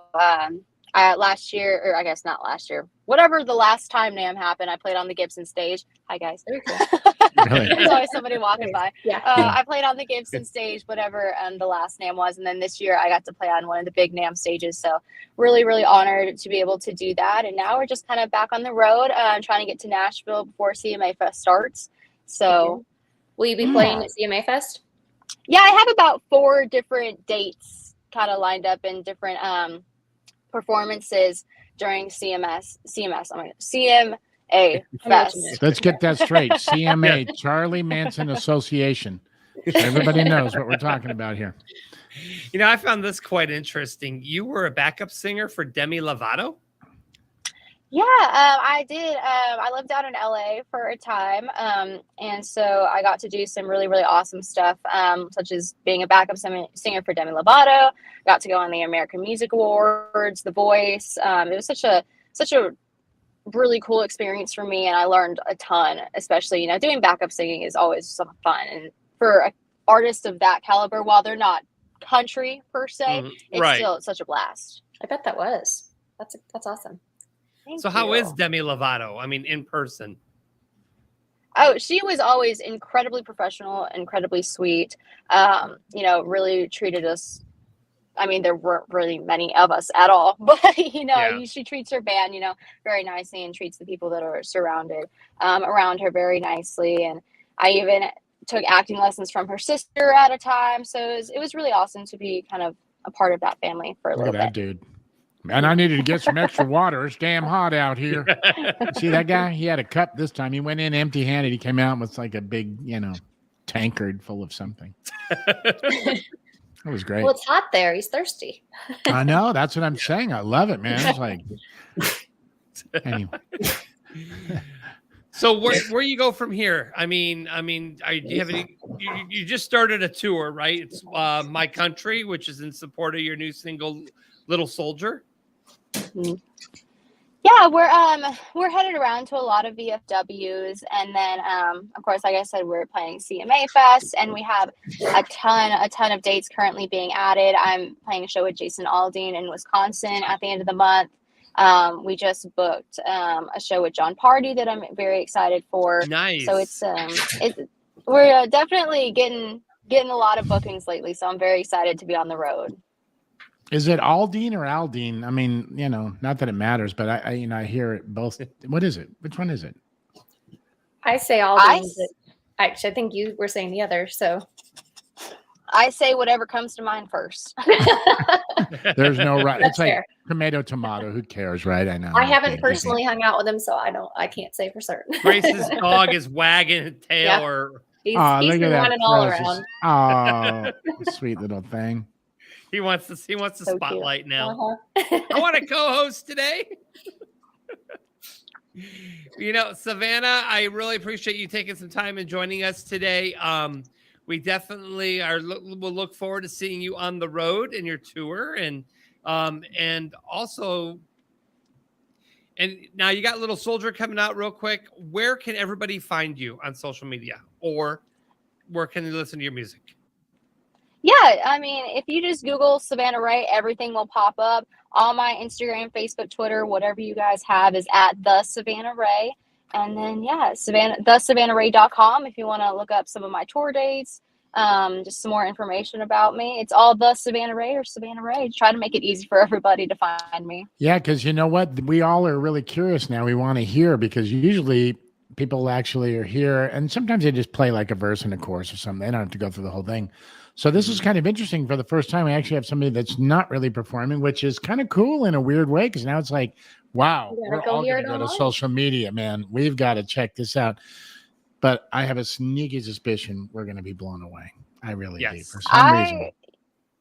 Last year, or I guess not last year, whatever the last time NAMM happened, I played on the Gibson stage. Hi, guys. There's always somebody walking by. I played on the Gibson stage, whatever the last NAMM was. And then this year I got to play on one of the big NAMM stages. So really, really honored to be able to do that. And now we're just kind of back on the road, trying to get to Nashville before CMA Fest starts. So will you be playing at CMA Fest? Yeah, I have about 4 different dates kind of lined up in different performances during CMA Fest. Let's get that straight. CMA, Charlie Manson Association. Everybody knows what we're talking about here. I found this quite interesting. You were a backup singer for Demi Lovato? Yeah, I did. I lived out in LA for a time. And so I got to do some really, really awesome stuff, such as being a backup singer for Demi Lovato. Got to go on the American Music Awards, The Voice. It was such a really cool experience for me. And I learned a ton, especially, doing backup singing is always some fun. And for an artist of that caliber, while they're not country per se, it's still such a blast. I bet that was. That's awesome. So how is Demi Lovato? I mean, in person? Oh, she was always incredibly professional, incredibly sweet. Really treated us. I mean, there weren't really many of us at all, but she treats her band, very nicely, and treats the people that are surrounded around her very nicely. And I even took acting lessons from her sister at a time. So it was really awesome to be kind of a part of that family for a little bit. Look at that dude. Man, I needed to get some extra water. It's damn hot out here. See that guy? He had a cup this time. He went in empty-handed. He came out with like a big, tankard full of something. It was great. Well, it's hot there. He's thirsty. I know. That's what I'm saying. I love it, man. It's like, anyway. So where you go from here? I mean, do you have any? You just started a tour, right? It's My Country, which is in support of your new single, Little Soldier. Yeah, we're headed around to a lot of VFWs, and then of course, like I said, we're playing CMA Fest, and we have a ton of dates currently being added. I'm playing a show with Jason Aldean in Wisconsin at the end of the month. We just booked a show with John Party that I'm very excited for. Nice. So we're definitely getting a lot of bookings lately, so I'm very excited to be on the road. Is it Aldean or Aldean? I mean, not that it matters, but I hear it both. What is it? Which one is it? I say Aldean. Actually, I think you were saying the other. So I say whatever comes to mind first. There's no right. That's it's like fair. Tomato. Who cares, right? I know. I haven't personally hung out with him, so I can't say for certain. Grace's dog is wagging his tail, or he's been running all around. Oh, sweet little thing. He wants the spotlight now. Uh-huh. I want to co-host today. Savannah, I really appreciate you taking some time and joining us today. We definitely will look forward to seeing you on the road in your tour, and And now you got Little Soldier coming out real quick. Where can everybody find you on social media, or where can they listen to your music? Yeah, I mean, if you just Google Savannah Rae, everything will pop up. All my Instagram, Facebook, Twitter, whatever you guys have is at the Savannah Rae. And then, yeah, thesavannahrae.com if you want to look up some of my tour dates, just some more information about me. It's all the Savannah Rae or Savannah Rae. Try to make it easy for everybody to find me. Yeah, because you know what? We all are really curious now. We want to hear, because usually people actually are here, and sometimes they just play like a verse and a chorus or something. They don't have to go through the whole thing. So this is kind of interesting. For the first time, we actually have somebody that's not really performing, which is kind of cool in a weird way, because now it's like, wow, we're all going to go to social media, man. We've got to check this out. But I have a sneaky suspicion we're going to be blown away. I really do. For some reason.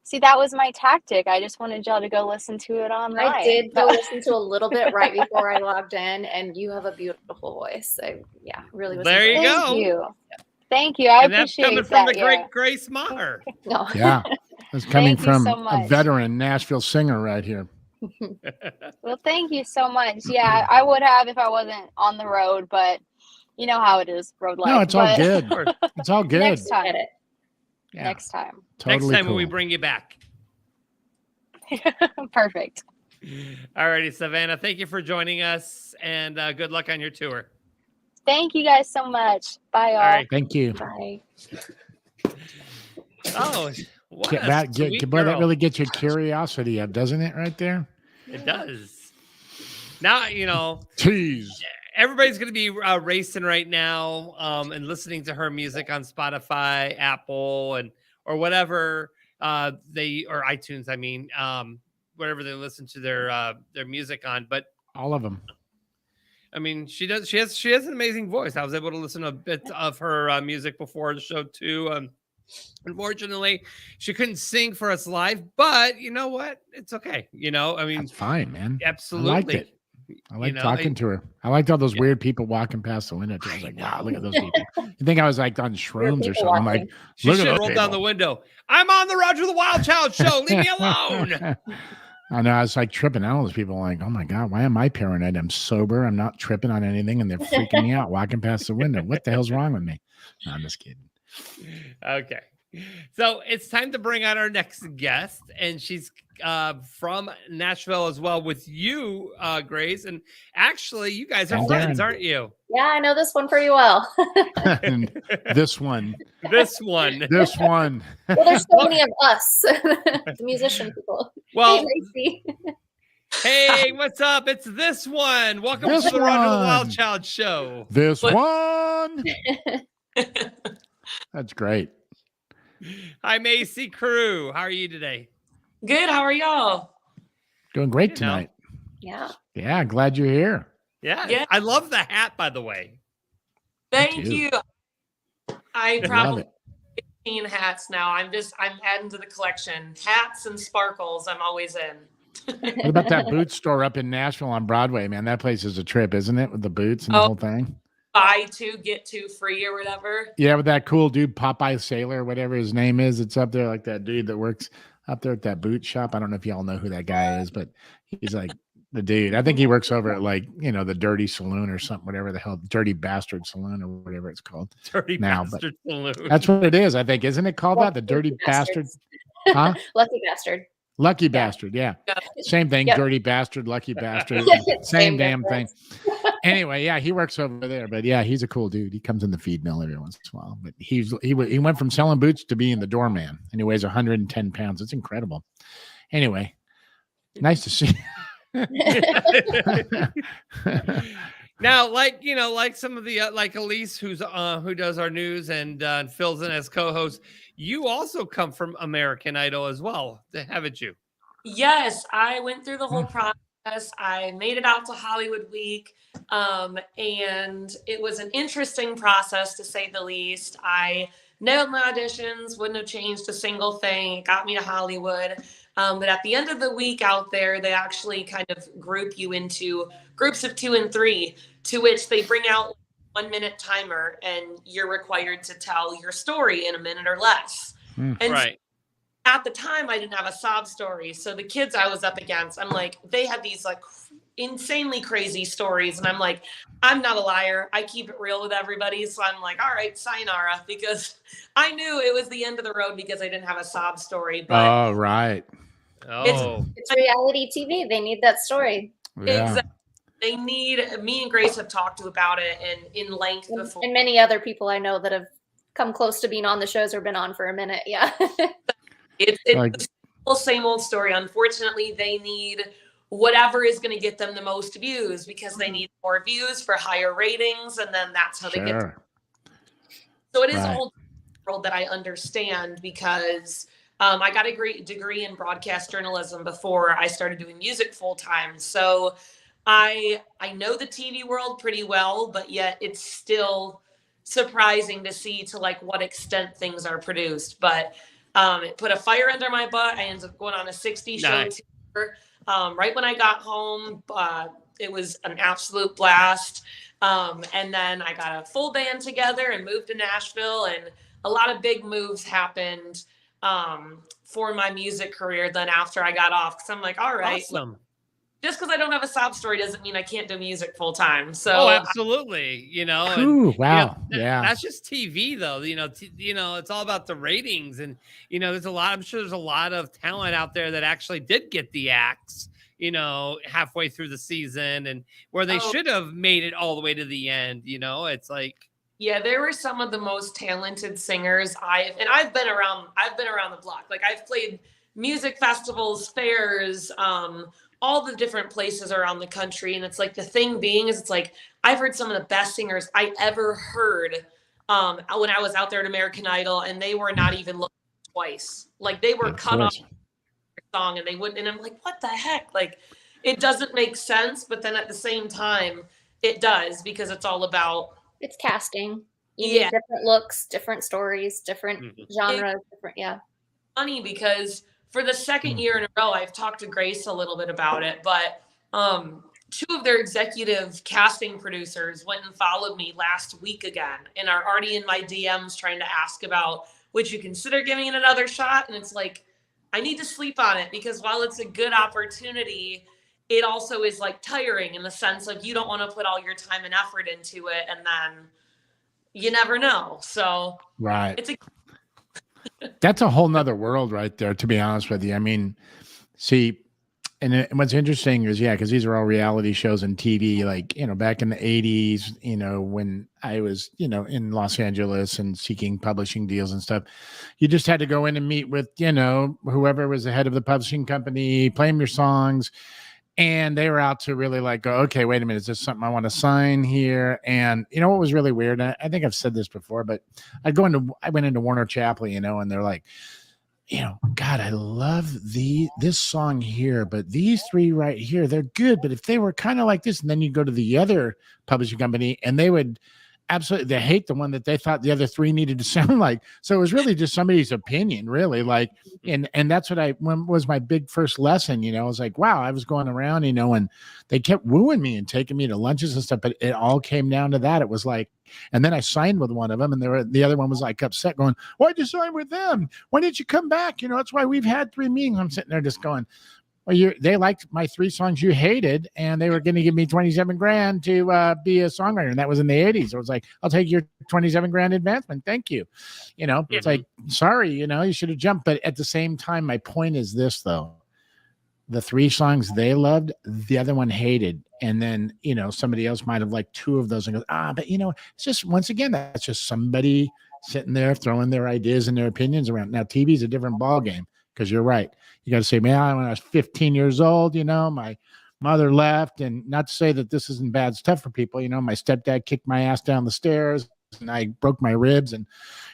See, that was my tactic. I just wanted y'all to go listen to it online. I did go listen to a little bit right before I logged in, and you have a beautiful voice. So, yeah, really was. There you go. Thank you. Thank you. I appreciate that. That's coming from the great Grace Maher. No. Yeah, it's coming from so a veteran Nashville singer right here. Well, thank you so much. Yeah, I would have if I wasn't on the road, but you know how it is, road life. No, it's all good. It's all good. Next time. Yeah. Next time. Totally Next time cool. when we bring you back. Perfect. All righty, Savannah. Thank you for joining us, and good luck on your tour. Thank you guys so much. Bye, all. All right. Thank you. Bye. Oh, what Boy, a that sweet really girl. gets your curiosity up, doesn't it? Right there. It does. Now, you know, Tease. everybody's going to be racing right now and listening to her music on Spotify, Apple, and or whatever or iTunes. I mean, whatever they listen to their music on. But all of them. I mean, she has an amazing voice. I was able to listen to a bit of her music before the show too. Unfortunately, she couldn't sing for us live, but you know what? It's okay. You know, I mean, That's fine, man. absolutely. I liked it. I like talking to her. I liked all those weird people walking past the window. I was like, wow, look at those people. You think I was like on shrooms or something? I'm like, she look should at have those rolled down people. the window. I'm on the Roger the Wild Child show. Leave me alone. I know. I was like tripping out. Those people like, oh my God, why am I paranoid? I'm sober. I'm not tripping on anything. And they're freaking me out walking past the window. What the hell's wrong with me? No, I'm just kidding. Okay. So it's time to bring on our next guest. And she's from Nashville as well with you, Grace. And actually, you guys are And friends, Darren. aren't you? Yeah, I know this one pretty well. And this one. This one. This one. Well, there's so many of us, the musician people. Well, Hey, Macy. hey, what's up? It's this one. Welcome This to the Roger the one. Wild Child show. This one. That's great. Hi, Macy Krew. How are you today? Good. How are y'all? Doing great You know. tonight. Yeah. Yeah, glad you're here. Yeah. I love the hat, by the way. Thank too. you. I love probably it. 15 hats now. I'm adding to the collection. Hats and sparkles. I'm always in. What about that boot store up in Nashville on Broadway, man? That place is a trip, isn't it? With the boots and the whole thing. Buy two, get two free or whatever. Yeah, with that cool dude, Popeye Sailor, whatever his name is. It's up there, like that dude that works up there at that boot shop. I don't know if y'all know who that guy is, but he's like the dude. I think he works over at like, you know, the Dirty Saloon or something, whatever the hell, Dirty Bastard Saloon or whatever it's called. Dirty now, Bastard Saloon. That's what it is, I think. Isn't it called that? The Dirty Bastard? Huh? Lucky bastard. Lucky Bastard, yeah. Same thing, Yep. Dirty Bastard, Lucky Bastard. Same Same damn thing. difference. Anyway, yeah, he works over there, but yeah, he's a cool dude. He comes in the feed mill every once in a while, but he went from selling boots to being the doorman, and he weighs 110 pounds. It's incredible. Anyway, nice to see. Now, like some of the like Elise, who does our news and fills in as co-host, you also come from American Idol as well, haven't you? Yes, I went through the whole process. I made it out to Hollywood Week, and it was an interesting process to say the least. I nailed my auditions, wouldn't have changed a single thing. It got me to Hollywood. But at the end of the week out there, they actually kind of group you into groups of 2 and 3, to which they bring out 1 minute timer, and you're required to tell your story in a minute or less. And right. At the time, I didn't have a sob story. So the kids I was up against, I'm like, they had these like insanely crazy stories. And I'm like, I'm not a liar. I keep it real with everybody. So I'm like, all right, sayonara, because I knew it was the end of the road because I didn't have a sob story. But Oh, right. Oh, It's reality TV. They need that story. Yeah. exactly. They need, me and Grace have talked about it in length before. And many other people I know that have come close to being on the shows or been on for a minute. Yeah. It's Like- the same old story. Unfortunately, they need whatever is going to get them the most views because they need more views for higher ratings. And then that's how they get. Sure. So it is a Right. whole world that I understand because I got a great degree in broadcast journalism before I started doing music full time. So I know the TV world pretty well, but yet it's still surprising to see to like what extent things are produced. But it put a fire under my butt. I ended up going on a 60 show tour right when I got home. It was an absolute blast. And then I got a full band together and moved to Nashville, and a lot of big moves happened for my music career then after I got off. Because I'm like, all right, awesome. just because I don't have a sob story doesn't mean I can't do music full time. So Oh, absolutely. You know, and, Ooh, wow. you know, Yeah. that's just TV though. You know, it's all about the ratings, and I'm sure there's a lot of talent out there that actually did get the axe, halfway through the season, and where they should have made it all the way to the end. It's like, yeah, there were some of the most talented singers I've been around the block. Like I've played music festivals, fairs, all the different places around the country. And it's like, the thing being is, it's like, I've heard some of the best singers I ever heard when I was out there at American Idol, and they were not even looking twice. Like they were cut off their song and they wouldn't. And I'm like, what the heck? Like, it doesn't make sense. But then at the same time, it does, because it's all about. It's casting. You need different looks, different stories, different genres, different, yeah. Funny because for the second year in a row, I've talked to Grace a little bit about it, but two of their executive casting producers went and followed me last week again and are already in my DMs trying to ask about, would you consider giving it another shot? And it's like, I need to sleep on it, because while it's a good opportunity, it also is like tiring in the sense of you don't want to put all your time and effort into it, and then you never know. So right. It's That's a whole nother world right there, to be honest with you. I mean, see, and what's interesting is, because these are all reality shows and TV, like, back in the 80s, when I was, in Los Angeles and seeking publishing deals and stuff, you just had to go in and meet with, whoever was the head of the publishing company, play them your songs. And they were out to really like go, okay, wait a minute, is this something I want to sign here? And what was really weird, I think I've said this before, but I went into Warner Chappell, and they're like, God, I love this song here, but these three right here, they're good. But if they were kind of like this, and then you go to the other publishing company and they would they hate the one that they thought the other three needed to sound like. So it was really just somebody's opinion, really. Like, and that's what was my big first lesson, I was like, wow, I was going around, and they kept wooing me and taking me to lunches and stuff, but it all came down to that. It was like, and then I signed with one of them, and the other one was like upset going, why'd you sign with them? Why didn't you come back? That's why we've had 3 meetings. I'm sitting there just going, well, they liked my 3 songs you hated, and they were going to give me $27,000 to be a songwriter. And that was in the 80s. I was like, I'll take your $27,000 advancement. Thank you. It's like, sorry, you should have jumped. But at the same time, my point is this, though. The 3 songs they loved, the other one hated. And then, somebody else might have liked 2 of those and goes, but it's just, once again, that's just somebody sitting there throwing their ideas and their opinions around. Now, TV's a different ballgame, because you're right. You got to say, man, when I was 15 years old, my mother left, and not to say that this isn't bad stuff for people. My stepdad kicked my ass down the stairs and I broke my ribs,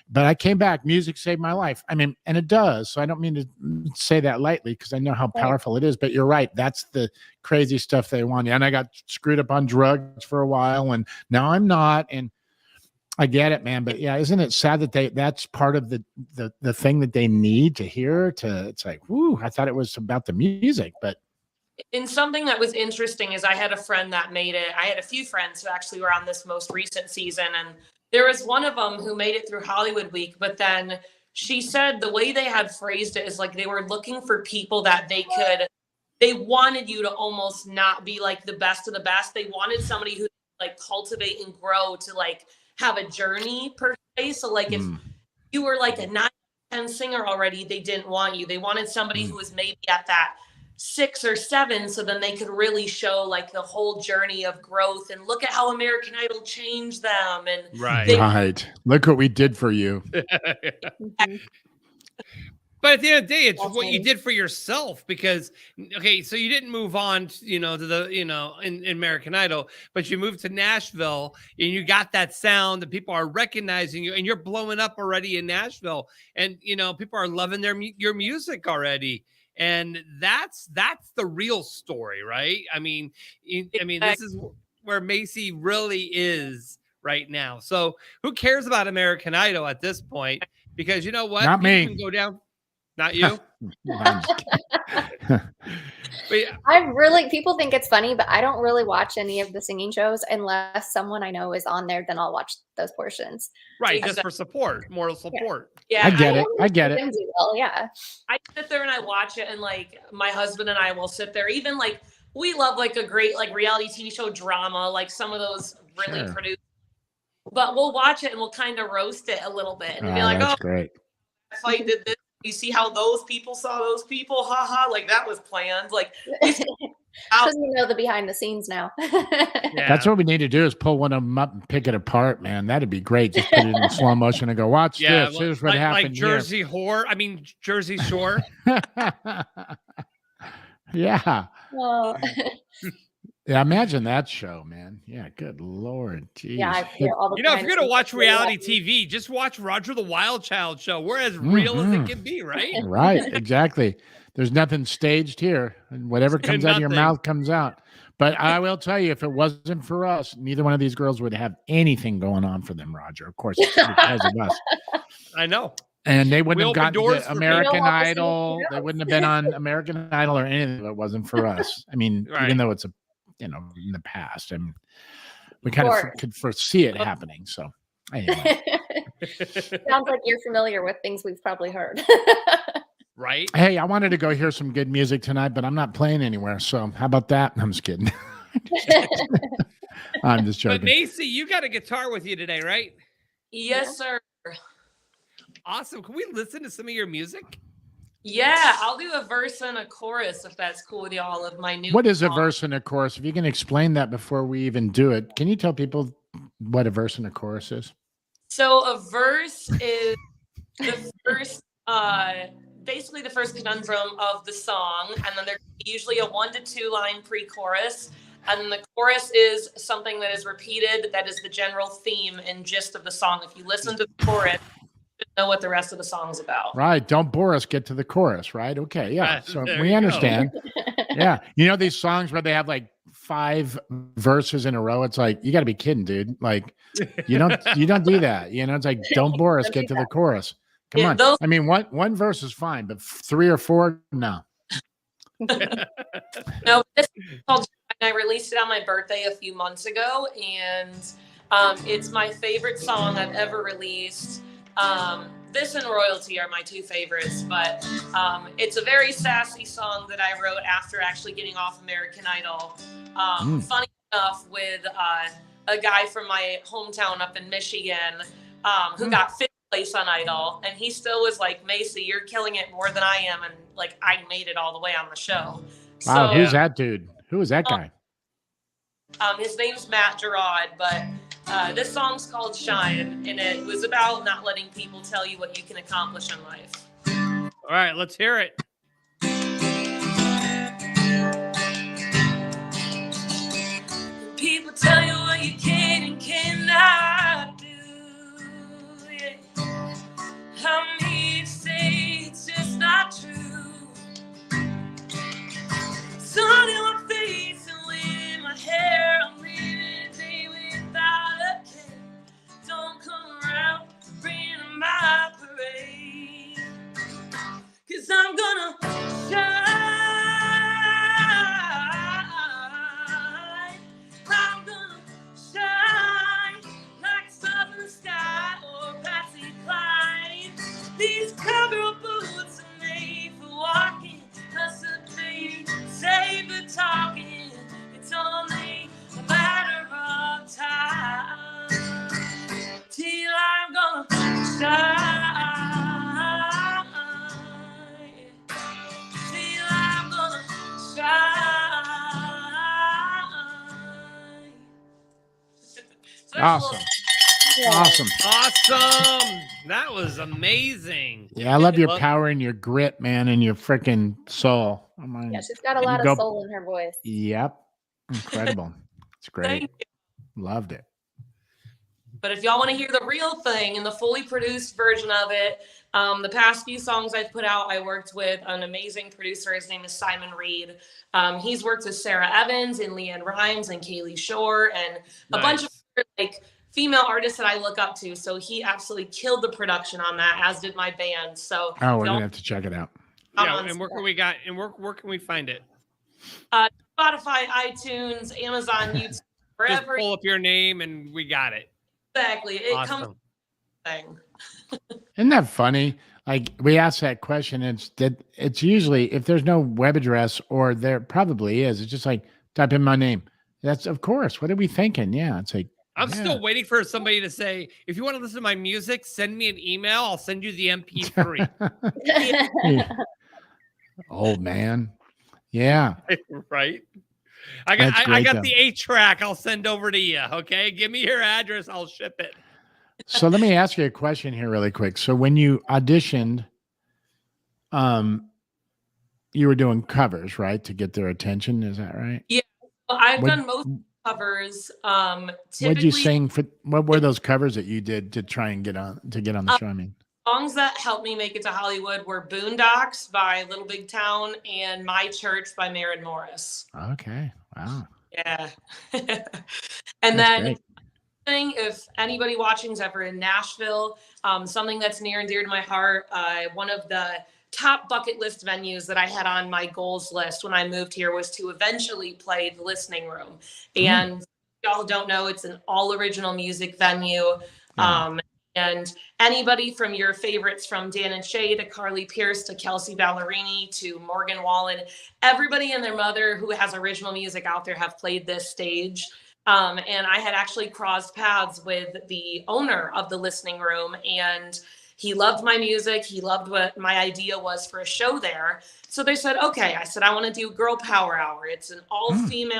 but I came back. Music saved my life. I mean, and it does. So I don't mean to say that lightly, because I know how powerful it is, but you're right. That's the crazy stuff they want. And I got screwed up on drugs for a while, and now I'm not. And I get it, man. But isn't it sad that that's part of the thing that they need to hear? It's like, whoo, I thought it was about the music, but. And something that was interesting is I had a friend that made it. I had a few friends who actually were on this most recent season, and there was one of them who made it through Hollywood Week, but then she said the way they had phrased it is like they were looking for people that they could they wanted you to almost not be like the best of the best. They wanted somebody who like cultivate and grow to like have a journey per se. So like if you were like a 9-10 singer already, they didn't want you. They wanted somebody who was maybe at that 6 or 7, so then they could really show like the whole journey of growth and look at how American Idol changed them. And right. Look what we did for you. But at the end of the day, it's what you did for yourself because, okay, so you didn't move on, to the, in American Idol, but you moved to Nashville and you got that sound that people are recognizing you and you're blowing up already in Nashville. And, people are loving your music already. And that's the real story, right? I mean, this is where Macy really is right now. So who cares about American Idol at this point? Because you know what? Not me. You can go down. Not you. People think it's funny, but I don't really watch any of the singing shows unless someone I know is on there. Then I'll watch those portions. Right, just for support, moral support. Yeah, I get it. Well, yeah. I sit there and I watch it, and like my husband and I will sit there. Even like we love like a great like reality TV show drama, like some of those really produced. But we'll watch it and we'll kind of roast it a little bit and be like, that's great. If I did this, you see how those people saw those people, haha, like that was planned. Like because the behind the scenes now. That's what we need to do is pull one of them up and pick it apart, man. That'd be great. Just put it in slow motion and go, watch this. Here's what happened like Jersey Jersey Shore. Yeah. Well, yeah, imagine that show, man. Yeah, good Lord. Jeez. Yeah, if you're going to watch reality TV, just watch Roger the Wild Child show. We're as real as it can be, right? Right, exactly. There's nothing staged here. And whatever comes out of your mouth comes out. But I will tell you, if it wasn't for us, neither one of these girls would have anything going on for them, Roger. Of course, it's because of us. I know. And they wouldn't have gotten to American Idol. They wouldn't have been on American Idol or anything if it wasn't for us. I mean, even though it's in the past, and we kind of could foresee it happening. So anyway. Sounds like you're familiar with things we've probably heard. Right. Hey, I wanted to go hear some good music tonight, but I'm not playing anywhere. So how about that? I'm just kidding. I'm just joking. But Macy, you got a guitar with you today, right? Yes, sir. Awesome. Can we listen to some of your music? Yeah, I'll do a verse and a chorus if that's cool with y'all of my new What is a verse and a chorus? If you can explain that before we even do it, can you tell people what a verse and a chorus is? So a verse is the first, basically the first conundrum of the song, and then there's usually a 1 to 2 line pre-chorus, and then the chorus is something that is repeated that is the general theme and gist of the song. If you listen to the chorus, know what the rest of the song's about. Right. Don't bore us. Get to the chorus. Right. Okay. Yeah. So we understand. Yeah. These songs where they have like 5 verses in a row. It's like, you got to be kidding, dude. Like you don't do that. It's like, don't bore us. Get to the chorus. Come on. I mean, one verse is fine, but 3 or 4, no. No, this is called, I released it on my birthday a few months ago, and it's my favorite song I've ever released. This and Royalty are my 2 favorites, but it's a very sassy song that I wrote after actually getting off American Idol. Funny enough, with a guy from my hometown up in Michigan who got 5th place on Idol, and he still was like, Macy, you're killing it more than I am, and like I made it all the way on the show. Wow, who's that dude? Who is that guy? His name's Matt Gerard, but this song's called Shine, and it was about not letting people tell you what you can accomplish in life. All right, let's hear it. People tell you what you can and cannot do. Yeah. I'm here to say it's just not true. Sun in my face and wind in my hair. I'm living a day without a care. Don't come around bringing my parade. 'Cause I'm gonna Awesome. Awesome. Awesome. That was amazing. Yeah, I love your power and your grit, man, and your freaking soul. Yeah, she's got a lot of soul in her voice. Yep. Incredible. It's great. Loved it. But if y'all want to hear the real thing and the fully produced version of it, the past few songs I've put out, I worked with an amazing producer. His name is Simon Reed. He's worked with Sarah Evans and Leanne Rimes and Kaylee Shore and a bunch of like female artists that I look up to. So he absolutely killed the production on that, as did my band. So we're gonna have to check it out. Yeah, and where can we got and where can we find it? Spotify, iTunes, Amazon, YouTube, wherever. Just pull up your name and we got it. Exactly. It Awesome. comes thing. Isn't that funny? Like we asked that question, it's usually if there's no web address, or there probably is, it's just like type in my name. That's of course. What are we thinking? Yeah, it's like I'm still waiting for somebody to say, if you want to listen to my music, send me an email. I'll send you the MP3. Oh man. Yeah. Right. I got the 8-track I'll send over to you. Okay. Give me your address. I'll ship it. So let me ask you a question here really quick. So when you auditioned, you were doing covers, right? To get their attention. Is that right? Yeah. Well, I've done most covers. What'd you sing for? What were those covers that you did to try and get on the show? I mean, songs that helped me make it to Hollywood were Boondocks by Little Big Town and My Church by Maher and Morris. Okay. Wow. Yeah. And then if anybody watching is ever in Nashville, something that's near and dear to my heart, one of the top bucket list venues that I had on my goals list when I moved here was to eventually play the Listening Room. And y'all don't know, it's an all original music venue. And anybody from your favorites, from Dan and Shay to Carly Pierce to Kelsey Ballerini to Morgan Wallen, everybody and their mother who has original music out there have played this stage. And I had actually crossed paths with the owner of the Listening Room, and he loved my music. He loved what my idea was for a show there. So they said, okay. I said, I want to do Girl Power Hour. It's an all-female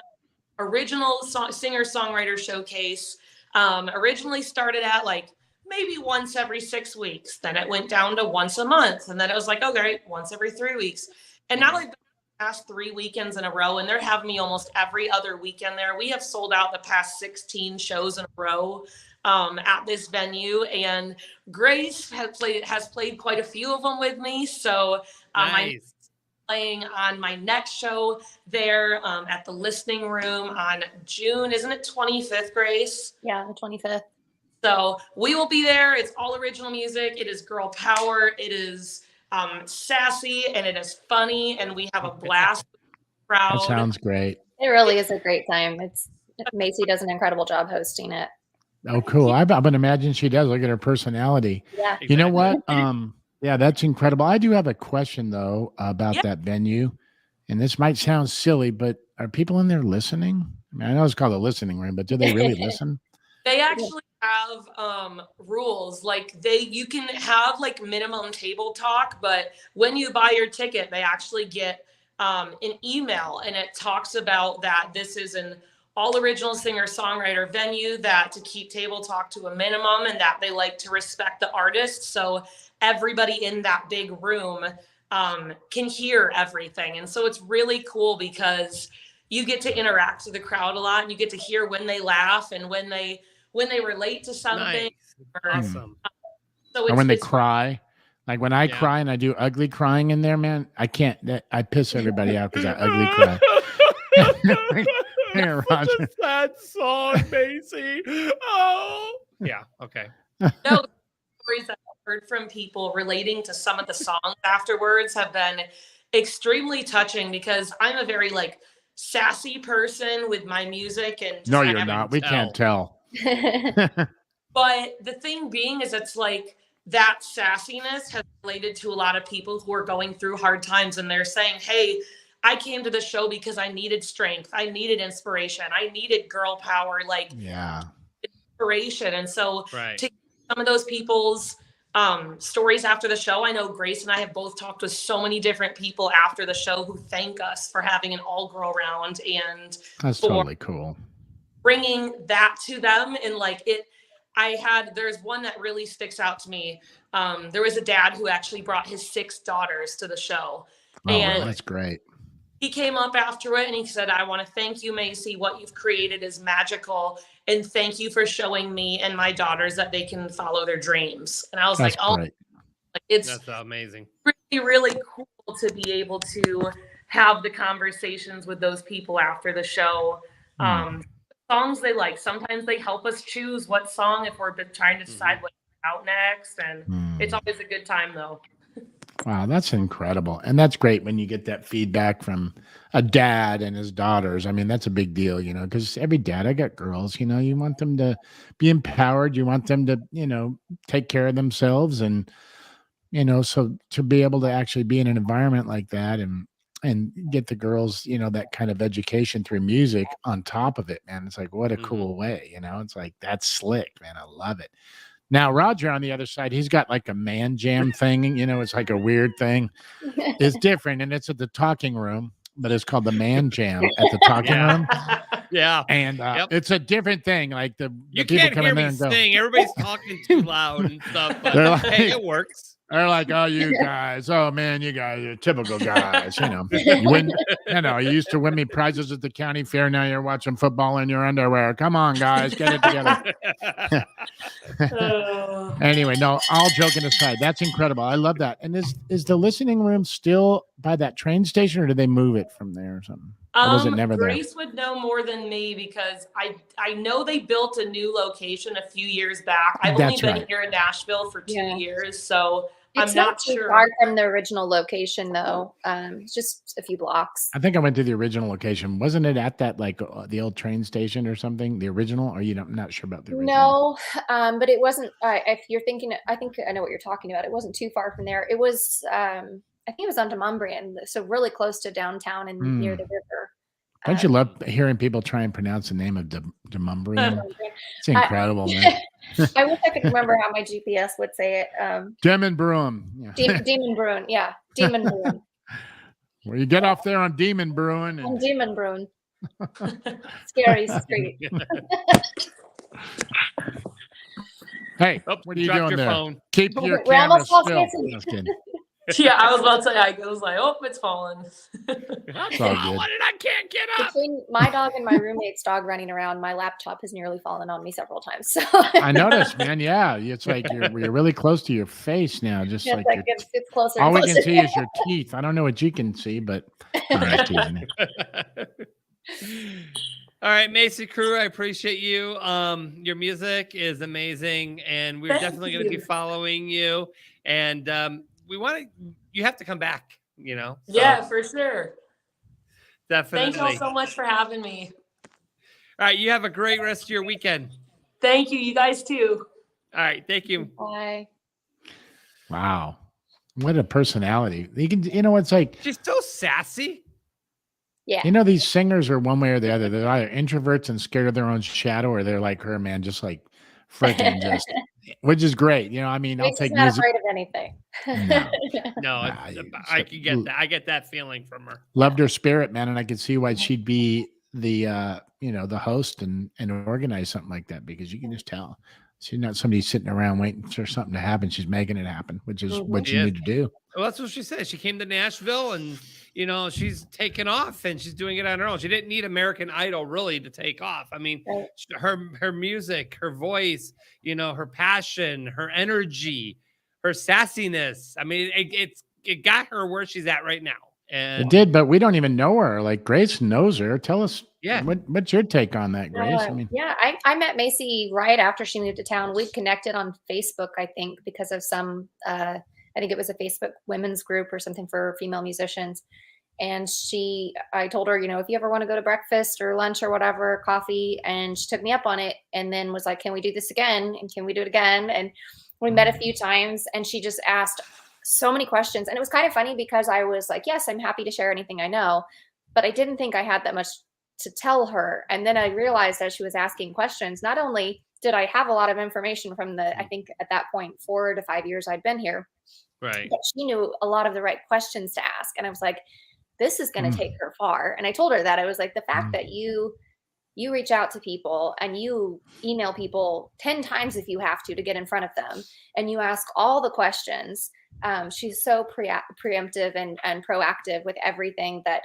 original singer-songwriter showcase. Originally started at like maybe once every 6 weeks. Then it went down to once a month. And then it was like, okay, once every 3 weeks. And now they've been past 3 weekends in a row, and they're having me almost every other weekend there. We have sold out the past 16 shows in a row at this venue, and Grace has played quite a few of them with me. So I'm playing on my next show there at the Listening Room on June, isn't it 25th, Grace? Yeah, the 25th. So we will be there. It's all original music. It is girl power. It is sassy, and it is funny, and we have a blast with the crowd. That sounds great. It really is a great time. Macy does an incredible job hosting it. Oh, cool. I would imagine she does. Look at her personality. Yeah. You know what? Yeah, that's incredible. I do have a question though about that venue, and this might sound silly, but are people in there listening? I mean, I know it's called a listening room, but do they really listen? They actually have rules. Like you can have like minimum table talk, but when you buy your ticket, they actually get an email, and it talks about that this is an all original singer-songwriter venue, that to keep table talk to a minimum, and that they like to respect the artist. So everybody in that big room can hear everything. And so it's really cool because you get to interact with the crowd a lot, and you get to hear when they laugh and when they relate to something. Awesome. Or when they cry. Like when I cry and I do ugly crying in there, man, I can't. I piss everybody out because I ugly cry. Here, Roger. Such a sad song, Macy. Oh, yeah. Okay. No, the stories that I've heard from people relating to some of the songs afterwards have been extremely touching, because I'm a very like sassy person with my music, and no, you're not. We can't tell. But the thing being is, it's like that sassiness has related to a lot of people who are going through hard times, and they're saying, hey, I came to the show because I needed strength. I needed inspiration. I needed girl power, like inspiration. And so to some of those people's stories after the show, I know Grace and I have both talked with so many different people after the show who thank us for having an all girl round, and that's totally cool. bringing that to them. And like there's one that really sticks out to me. There was a dad who actually brought his 6 daughters to the show. Oh, and that's great. he came up after it and he said, I want to thank you, Macy. What you've created is magical. And thank you for showing me and my daughters that they can follow their dreams. And I was That's like, oh, great. That's amazing. really, really cool to be able to have the conversations with those people after the show. Songs they like. Sometimes they help us choose what song if we're trying to decide what's out next. And it's always a good time, though. Wow, that's incredible. And that's great when you get that feedback from a dad and his daughters. I mean, that's a big deal, you know, because every dad, I got girls, you know, you want them to be empowered. You want them to, you know, take care of themselves. And, you know, so to be able to actually be in an environment like that and get the girls, you know, that kind of education through music on top of it, man, it's like, what a cool way, you know, it's like, that's slick, man. I love it. Now, Roger on the other side, he's got like a man jam thing, you know, it's like a weird thing. It's different, and it's at the Talking Room, but it's called the Man Jam at the Talking Room. Yeah. And it's a different thing. Like the You people can't come hear in there me and go, sing. Everybody's talking too loud and stuff, but They're like- hey, it works. they're like, oh, you guys, oh man, you guys are typical guys, you know. You win, you know, you used to win me prizes at the county fair. Now you're watching football in your underwear. Come on, guys, get it together. Anyway, no, all joking aside, that's incredible. I love that. And is the listening room still by that train station, or did they move it from there or something? Or was it never Grace would know more than me because I know they built a new location a few years back. I've only been here in Nashville for 2 years, so It's I'm not not too sure. far from the original location, though. It's just a few blocks. I think I went to the original location. Wasn't it at that like the old train station or something? The original, or I'm not sure about the original. No, but it wasn't. If you're thinking, I think I know what you're talking about. It wasn't too far from there. It was. I think it was on Demumbrian, so really close to downtown and near the river. Don't you love hearing people try and pronounce the name of Demumbrian? It's incredible, man. I wish I could remember how my GPS would say it. Demon Bruin. Yeah. Demon Bruin. Yeah, Demon Bruin. Where you get off there on Demon Bruin. On Demon Bruin. Scary street. Hey, what are you doing there? Phone. Keep your We're camera almost still. lost Just kidding. Yeah, I was about to say, I was like, oh, it's falling. It's all good. I can't get up. Between my dog and my roommate's dog running around, my laptop has nearly fallen on me several times. So I noticed, man. Yeah, it's like you're really close to your face now. Just it's like like it's closer. all and we can closer. see is your teeth. I don't know what you can see, but I'm just teasing you. All right, Macy Krew, I appreciate you. Your music is amazing, and we're Thank definitely going to be you. following you. And you have to come back, you know? So, Yeah, for sure. definitely. Thank you all so much for having me. All right, you have a great rest of your weekend. Thank you. You guys too. All right, thank you. Bye. Wow, what a personality! It's like She's so sassy. Yeah. these singers are one way or the other. They're either introverts and scared of their own shadow, or they're like her, man, just like freaking just, which is great. I mean, I'll Grace take is not music. afraid of anything. No, I can get that. I get that feeling from her. Loved her spirit, man, and I could see why she'd be the the host and organize something like that, because you can just tell she's not somebody sitting around waiting for something to happen. She's making it happen, which is what She you is. need to do. Well, that's what she said. She came to Nashville, and she's taken off, and she's doing it on her own. She didn't need American Idol really to take off. I mean, her music, her voice, her passion, her energy, her sassiness. I mean, it got her where she's at right now. And It did, but we don't even know her. Like Grace knows her. Tell us, Yeah. what's your take on that, Grace? I mean, Yeah, I met Macy right after she moved to town. We connected on Facebook, I think, because of some, I think it was a Facebook women's group or something for female musicians. And I told her, if you ever want to go to breakfast or lunch or whatever, coffee, and she took me up on it and then was like, can we do this again? And can we do it again? And we met a few times, and she just asked so many questions. And it was kind of funny because I was like, yes, I'm happy to share anything I know, but I didn't think I had that much to tell her. And then I realized as she was asking questions, not only did I have a lot of information from I think at that point, 4 to 5 years I'd been here, right, but she knew a lot of the right questions to ask. And I was like, this is going to take her far. And I told her that. I was like, the fact that you you reach out to people and you email people 10 times if you have to get in front of them, and you ask all the questions. She's so preemptive and proactive with everything that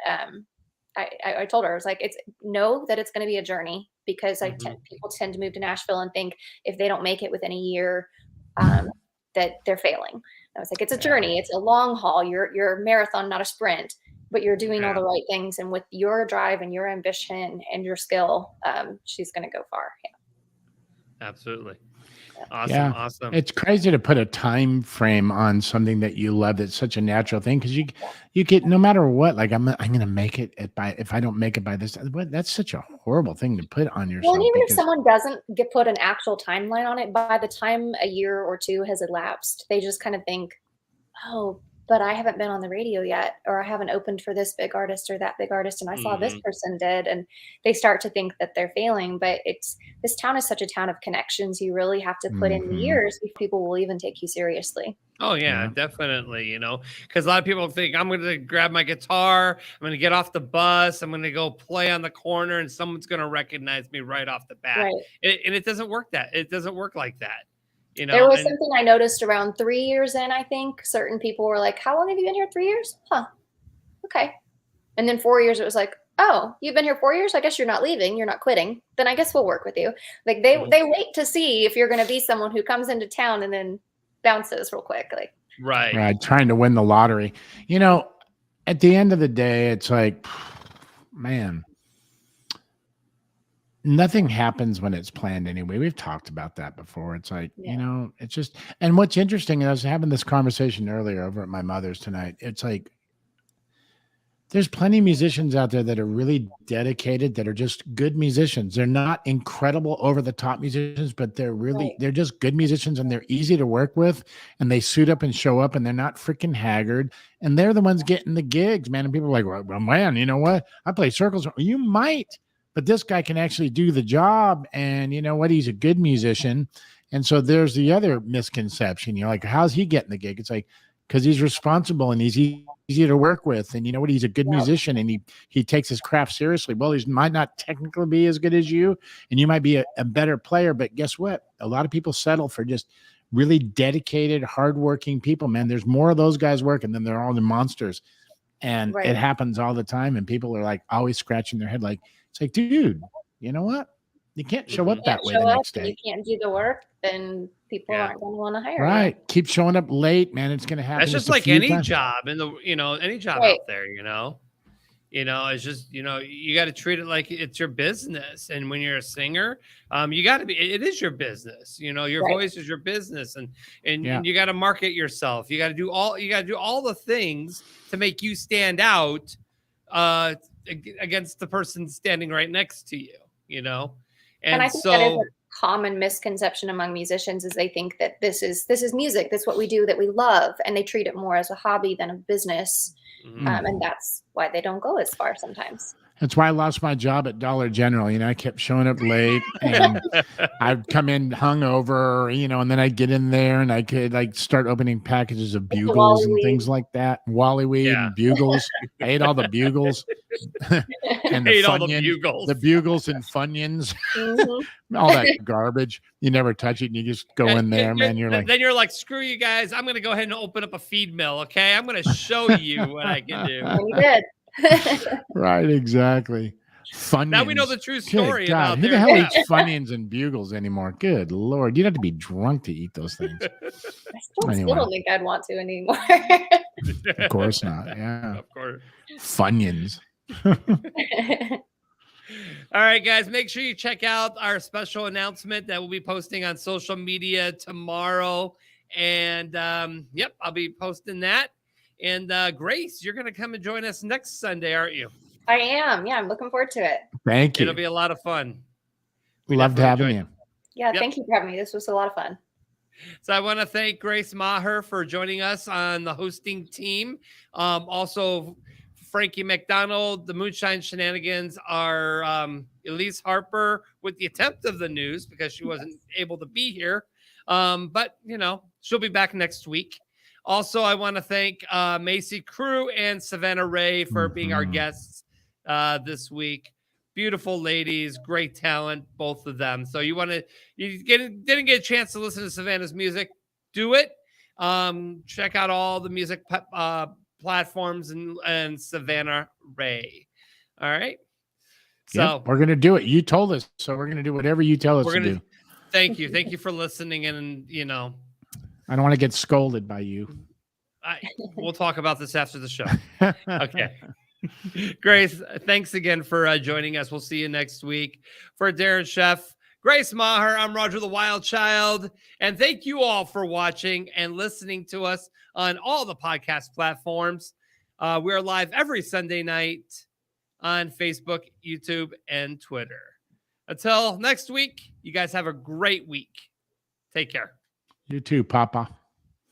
I told her. I was like, know that it's going to be a journey, because people tend to move to Nashville and think if they don't make it within a year, that they're failing. I was like, it's a journey. It's a long haul. You're a marathon, not a sprint, but you're doing all the right things. And with your drive and your ambition and your skill, she's going to go far. Yeah. Absolutely. Awesome. Awesome. It's crazy to put a time frame on something that you love. That's such a natural thing, because you get, no matter what, like I'm going to make it if I don't make it by this, that's such a horrible thing to put on yourself. Well, and even if someone doesn't put an actual timeline on it, by the time a year or two has elapsed, they just kind of think, oh, but I haven't been on the radio yet, or I haven't opened for this big artist or that big artist, and I saw this person did, and they start to think that they're failing. But this town is such a town of connections. You really have to put in the years before people will even take you seriously. Oh yeah, definitely. Because a lot of people think I'm going to grab my guitar, I'm going to get off the bus, I'm going to go play on the corner, and someone's going to recognize me right off the bat. Right. And it doesn't work it doesn't work like that. There was something I noticed around 3 years in, I think. Certain people were like, how long have you been here? 3 years? Huh. Okay. And then 4 years, it was like, oh, you've been here 4 years? I guess you're not leaving. You're not quitting. Then I guess we'll work with you. Like they wait to see if you're going to be someone who comes into town and then bounces real quick. Like, right. Trying to win the lottery. At the end of the day, it's like, man, nothing happens when it's planned anyway. We've talked about that before. It's like, it's just, and what's interesting, and I was having this conversation earlier over at my mother's tonight. It's like, there's plenty of musicians out there that are really dedicated, that are just good musicians. They're not incredible over the top musicians, but they're just good musicians, and they're easy to work with, and they suit up and show up, and they're not freaking haggard, and they're the ones getting the gigs, man. And people are like, well, man, you know what? I play circles. You might. But this guy can actually do the job, and you know what? He's a good musician. And so there's the other misconception. You're like, how's he getting the gig? It's like, because he's responsible and he's easy to work with. And you know what? He's a good musician, and he takes his craft seriously. Well, he might not technically be as good as you, and you might be a better player. But guess what? A lot of people settle for just really dedicated, hardworking people, man. There's more of those guys working than there are all the monsters. And it happens all the time. And people are like always scratching their head like, it's like, dude, you know what? You can't show up that way the next day. You can't do the work, then people aren't going to want to hire you. Right. Keep showing up late, man. It's going to happen. That's just like any job any job out there, it's just, you got to treat it like it's your business. And when you're a singer, you got to it is your business. Your voice is your business, and you got to market yourself. You got to do all the things to make you stand out, against the person standing right next to you, And I think that is a common misconception among musicians, is they think that this is music. That's what we do, that we love. And they treat it more as a hobby than a business. And that's why they don't go as far sometimes. That's why I lost my job at Dollar General. I kept showing up late, and I'd come in hungover, and then I'd get in there and I could start opening packages of bugles and things like that. Wally weed and bugles. I ate all the bugles. And the bugles and Funyuns. All that garbage. You never touch it, and you just go in there, man. Then you're like, screw you guys. I'm going to go ahead and open up a feed mill. Okay. I'm going to show you what I can do. And you did. Right, exactly. Funyuns. Now we know the true story. God, who the hell eats Funyuns and bugles anymore? Good Lord, you'd have to be drunk to eat those things. I still don't think I'd want to anymore. Of course not. Yeah, of course. Funyuns. All right, guys, make sure you check out our special announcement that we'll be posting on social media tomorrow. And I'll be posting that. And Grace, you're going to come and join us next Sunday, aren't you? I am. Yeah, I'm looking forward to it. Thank you. It'll be a lot of fun. Loved having you. Yeah, thank you for having me. This was a lot of fun. So I want to thank Grace Maher for joining us on the hosting team. Also, Frankie McDonald, the Moonshine Shenanigans, are Elise Harper with the attempt of the news because she wasn't able to be here. But, she'll be back next week. Also, I want to thank Macy Krew and Savannah Rae for being our guests this week. Beautiful ladies, great talent, both of them. So you didn't get a chance to listen to Savannah's music, do it. Check out all the music platforms and Savannah Rae. All right. So we're gonna do it. You told us, so we're gonna do whatever you tell us to do. Thank you for listening, and I don't want to get scolded by you. We'll talk about this after the show. Okay. Grace, thanks again for joining us. We'll see you next week. For Darren Chef, Grace Maher, I'm Roger the Wild Child. And thank you all for watching and listening to us on all the podcast platforms. We're live every Sunday night on Facebook, YouTube, and Twitter. Until next week, you guys have a great week. Take care. You too, Papa.